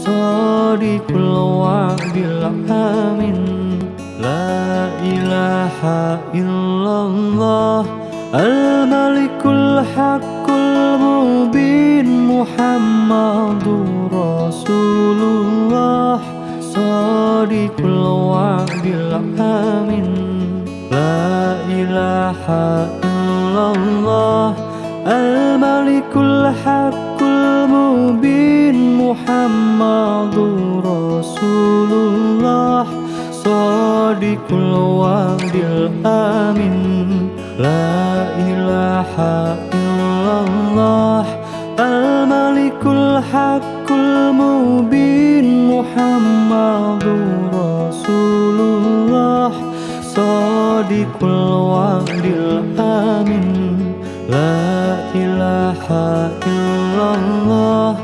shadiqul wa'dil amin. La ilaha illallah al-malikul haqqul mubin Muhammadur Rasulullah shadiqul wa'dil amin. La ilaha illallah al-malikul haqqul mubin Muhammadur Rasulullah shadiqul wa'dil amin. La ilaha illallah al-malikul haqqul mubin Muhammadur Rasulullah shadiqul wa'dil amin. La ilaha illallah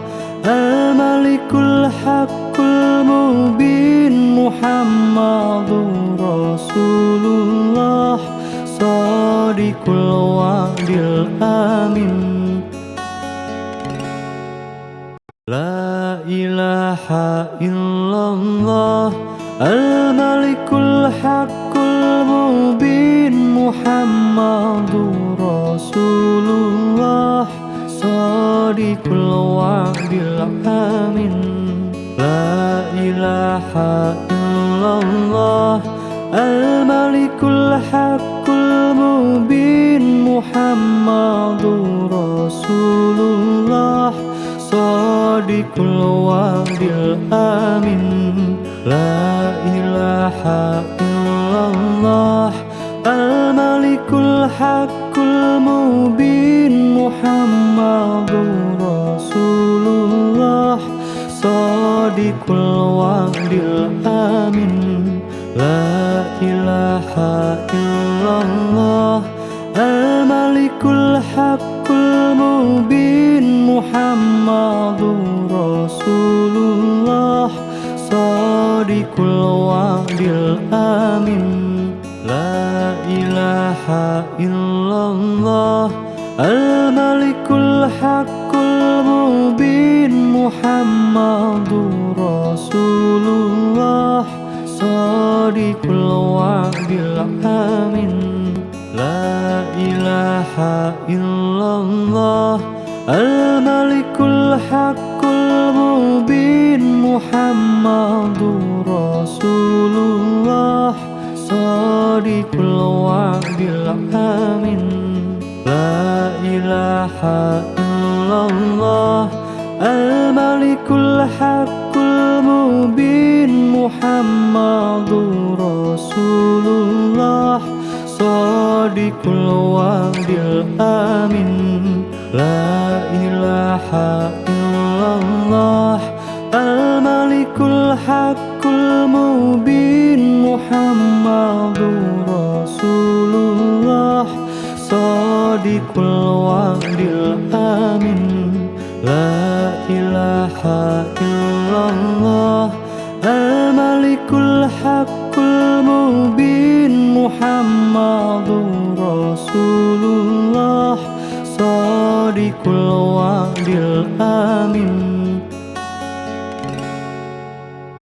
al-malikul haqqul mubin Muhammadur Rasulullah shadiqul wa'dil amin. La ilaha illallah al-malikul haqqul mubin Muhammadur Rasulullah shadiqul wa'dil amin. La ilaha illallah al-malikul haqqul mubin Muhammadur Rasulullah shadiqul wa'dil amin. La ilaha illallah al-malikul haqqul mubin Muhammadur Rasulullah shadiqul wa'dil amin. La ilaha illallah al-malikul haqqul mubin Muhammadur Rasulullah shadiqul wa'dil amin. La ilaha illallah al-malikul haqqul mubin Muhammadur Rasulullah shadiqul wa'dil amin. La ilaha illallah al-malikul haqqul mubin Muhammadur Rasulullah shadiqul wa'dil amin. La ilaha illallah al-malikul haqqul mubin Muhammadur Rasulullah shadiqul wa'dil amin. La ilaha illallah al-malikul haqqul mubin Muhammadur Rasulullah shadiqul wa'dil amin. La ilaha illallah al-malikul haqqul mubin Muhammadur Rasulullah shadiqul wa'dil amin.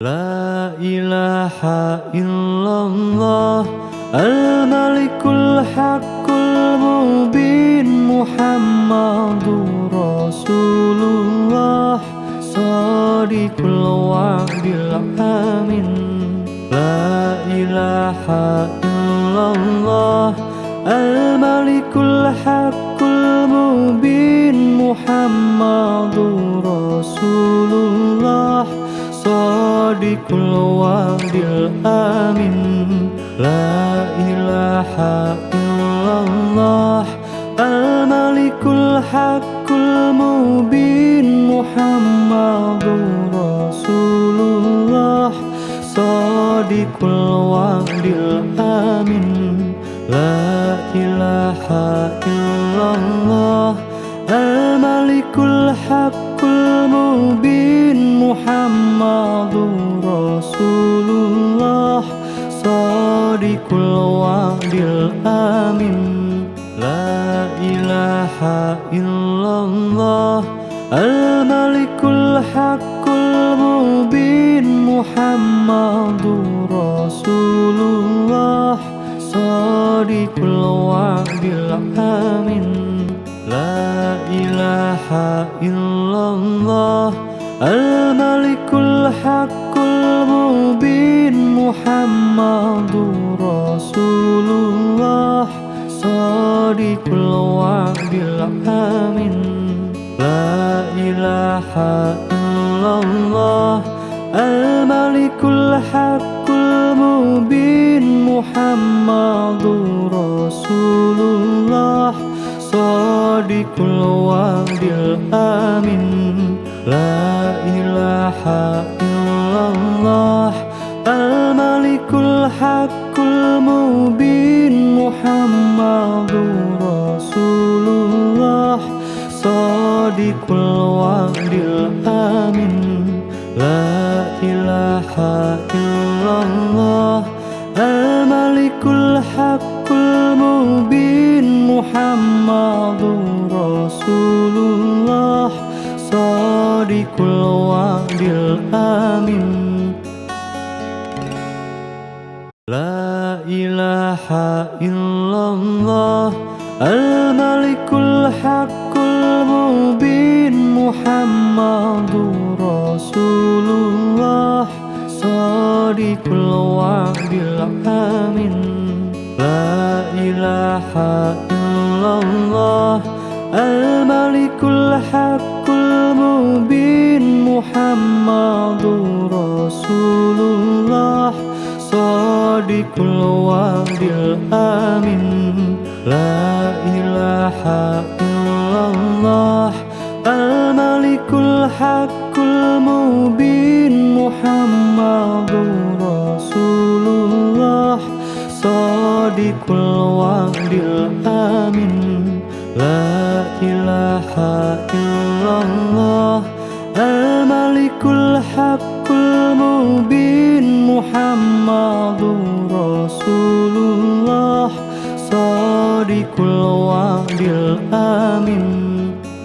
La ilaha illallah al-malikul haqqul mubin Muhammadur Rasulullah shadiqul wa'dil amin. La ilaha illallah al-malikul haqqul mubin Muhammadur Rasulullah shadiqul wa'dil amin. La ilaha illallah al-malikul haqqul mubin Muhammadur Rasulullah shadiqul wa'dil amin. La ilaha illallah al-malikul haqqul mubin Muhammadur Rasulullah Shadiqul wa'dil amin. La ilaha illallah Al-Malikul Haqqul Mubin Muhammadur Rasulullah Shadiqul wa'dil amin. La ilaha illallah Al-Malikul Haqqul Mubin Muhammadur Rasulullah Shadiqul wa'dil amin. La ilaha illallah Al-Malikul Haqqul Mubin Muhammadur Rasulullah Shadiqul wa'dil amin. La ilaha illallah Al-Malikul Haqqul Mubin Muhammadur Rasulullah Shadiqul wa'dil amin. La ilaha illallah Al-Malikul Haqqul Mubin Muhammadur Rasulullah Shadiqul wa'dil amin. La ilaha illallah Al-Malikul Haqqul Mubin Muhammadur Rasulullah Shadiqul wa'dil amin. La ilaha illallah Al-Malikul Haqqul Mubin Muhammadur Rasulullah Shadiqul wa'dil amin. La ilaha illallah Al-Malikul Haqqul Mubin Muhammadur Rasulullah Shadiqul wa'dil amin. La ilaha illallah Al-Malikul Haqqul Mubin Muhammadur Rasulullah Shadiqul wa'dil amin.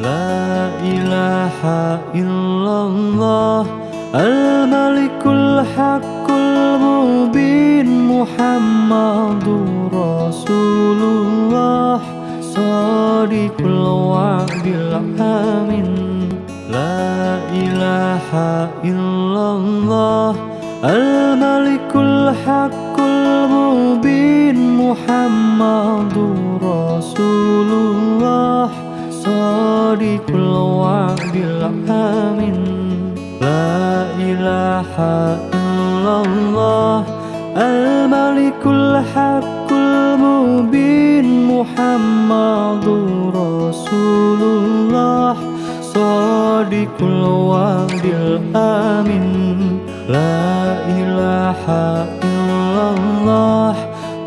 La ilaha illallah Al-Malikul Haqqul Mubin Muhammadur Rasulullah Shadiqul wa'dil amin. La ilaha illallah Al-Malikul Haqqul Mubin Muhammadur Rasulullah Shadiqul wa'dil amin. La ilaha illallah Al-Malikul Haqqul Mubin Muhammadur Rasulullah Shadiqul wa'dil amin. La ilaha illallah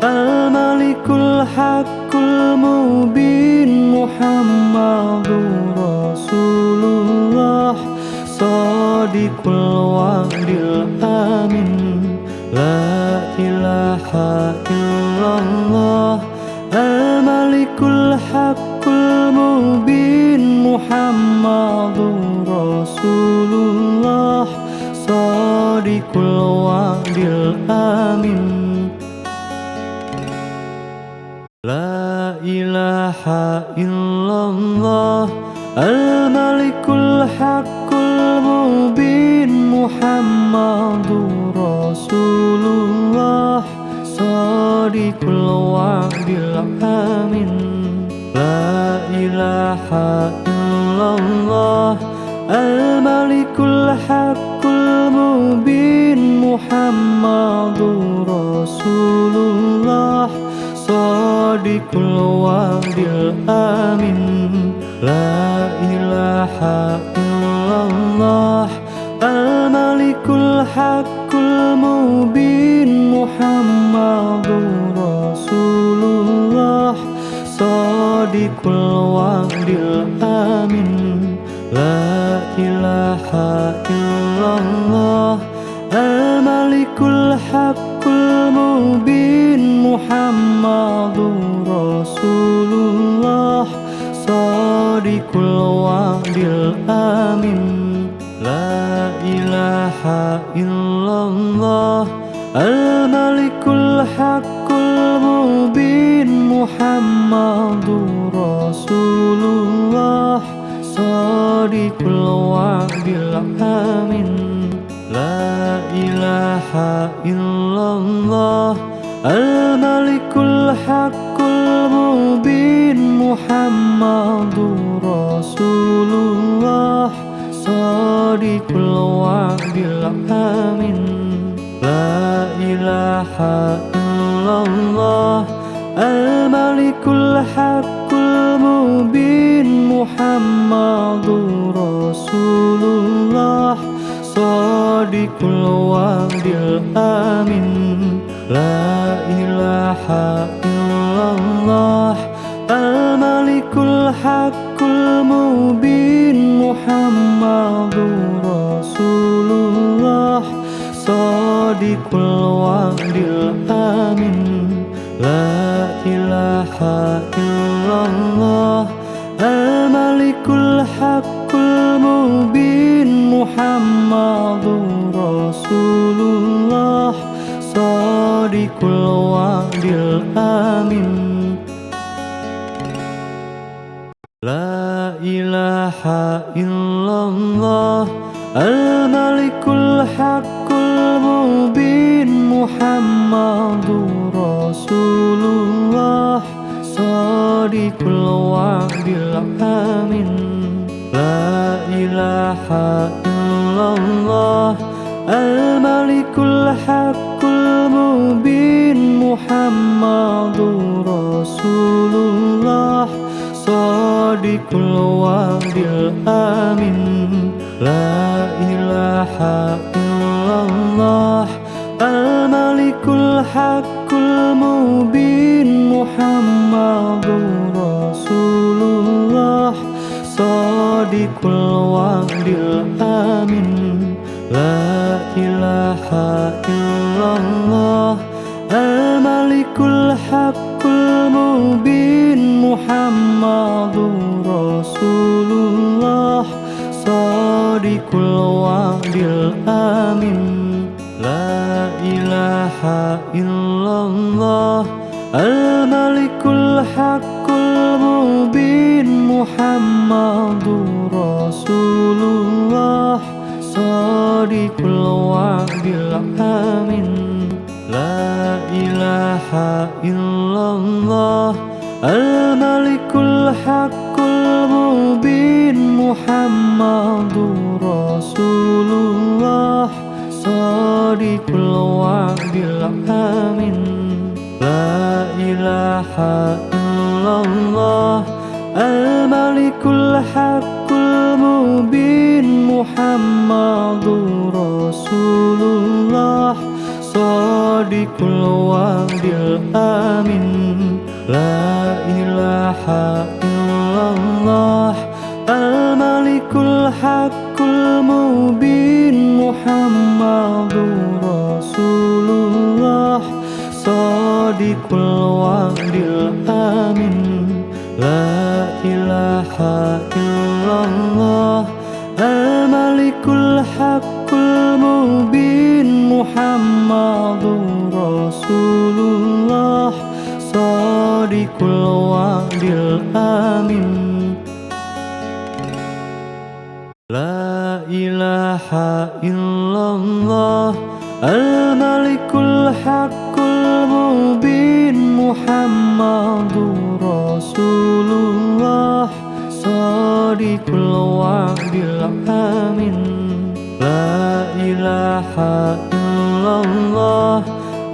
Al-Malikul Haqqul Mubin Muhammadur Rasulullah Shadiqul wa'dil amin. La ilaha illallah Al-Malikul Haqqul Mubin Muhammadur Rasulullah Shadiqul wa'dil amin. La ilaha illallah Al-Malikul Haqqul Mubin Muhammadur Rasulullah Shadiqul wa'dil amin. La ilaha illallah Al-Malikul Haqqul Mubin Muhammadur Rasulullah Shadiqul wa'dil amin. La ilaha illallah Al-Malikul Haqqul Mubin Muhammadur Rasulullah Shadiqul wa'dil amin. La ilaha illallah Al-Malikul Haqqul Mubin illallah Al-Malikul Haqqul Mubin Muhammadur Rasulullah Shadiqul Wa'dil Amin La ilaha illallah Al-Malikul Haqqul Mubin Muhammadur Rasulullah Shadiqul Wa'dil Amin La ilaha illallah Al-Malikul Haqqul Mubin Muhammadur Rasulullah Shadiqul Wa'dil Amin La ilaha illallah Al-Malikul Haqqul Mubin Muhammadur Rasulullah Shadiqul Wa'dil Amin La ilaha illallah Al-Malikul Haqqul Mubin Muhammadur Rasulullah Shadiqul Wa'dil Amin La ilaha illallah Al-Malikul Haqqul Mubin Muhammadur Rasulullah Shadiqul Wa'dil Amin La ilaha illallah Al-Malikul Haqqul Mubin Muhammadur Rasulullah Shadiqul Wa'dil Amin La ilaha illallah Al-Malikul Haqqul Mubin Muhammadur Rasulullah Shadiqul Wa'dil Amin La ilaha illallah Al-Malikul Haqqul Mubin Muhammadur Rasulullah Shadiqul Wa'dil Amin La ilaha illallah Al-Malikul Haqqul Mubin Muhammadur Rasulullah Shadiqul Wa'dil Amin La ilaha illallah Al-Malikul Haqqul Mubin Muhammadur Rasulullah Shadiqul Wa'dil Amin La ilaha illallah Al-Malikul Haqqul Mubin Muhammadur Rasulullah Shadiqul Wa'dil Amin La ilaha illallah Al-Malikul Haqqul Mubin Muhammadur Rasulullah Shadiqul Wa'dil Amin La ilaha illallah Al-Malikul Haqqul Mubin Muhammadur Rasulullah Shadiqul Wa'dil Amin La ilaha illallah Al-Malikul Haqqul Mubin Muhammadur Rasulullah Shadiqul Wa'dil Amin La ilaha illallah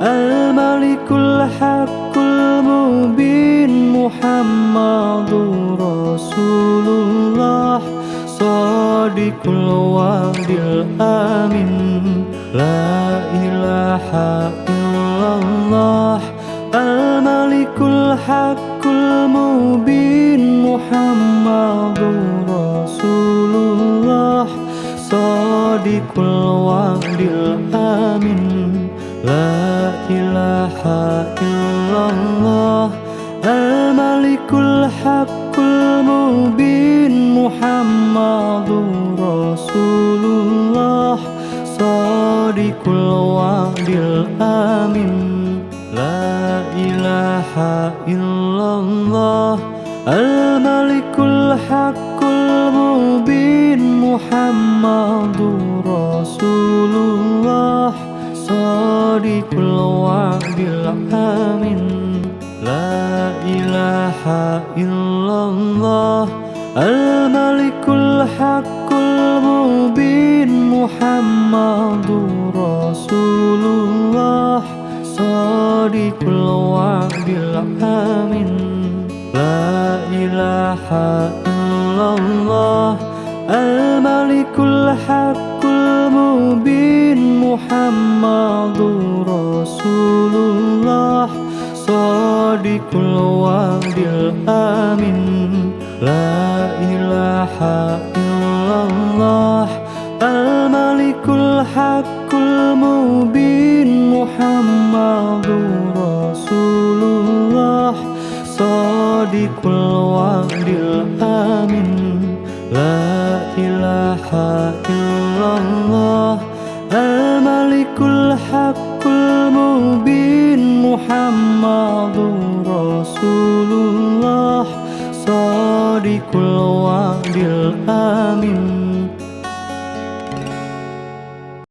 Al-Malikul Haqqul Mubin Muhammadur Rasulullah Shadiqul Wa'dil Amin La ilaha illallah Al-Malikul Haqqul Mubin Muhammadur Rasulullah Shadiqul Wa'dil Amin La ilaha illallah Al-Malikul Haqqul Mubin Muhammadur Rasulullah Shadiqul wa'dil amin. La ilaha illallah al-malikul haqqul mubin Muhammadur Rasulullah shadiqul wa'dil amin. La ilaha illallah al-malikul haqqul mubin Muhammadur Rasulullah shadiqul wa'dil amin. La ilaha illallah al-malikul haqqul mubin Muhammadur Rasulullah shadiqul wa'dil amin. La ilaha illallah al-malikul haqqul mubin Muhammadur Rasulullah shadiqul wa'dil amin. La ilaha illallah al-malikul haqqul mubin Muhammadur Rasulullah shadiqul wa'dil amin.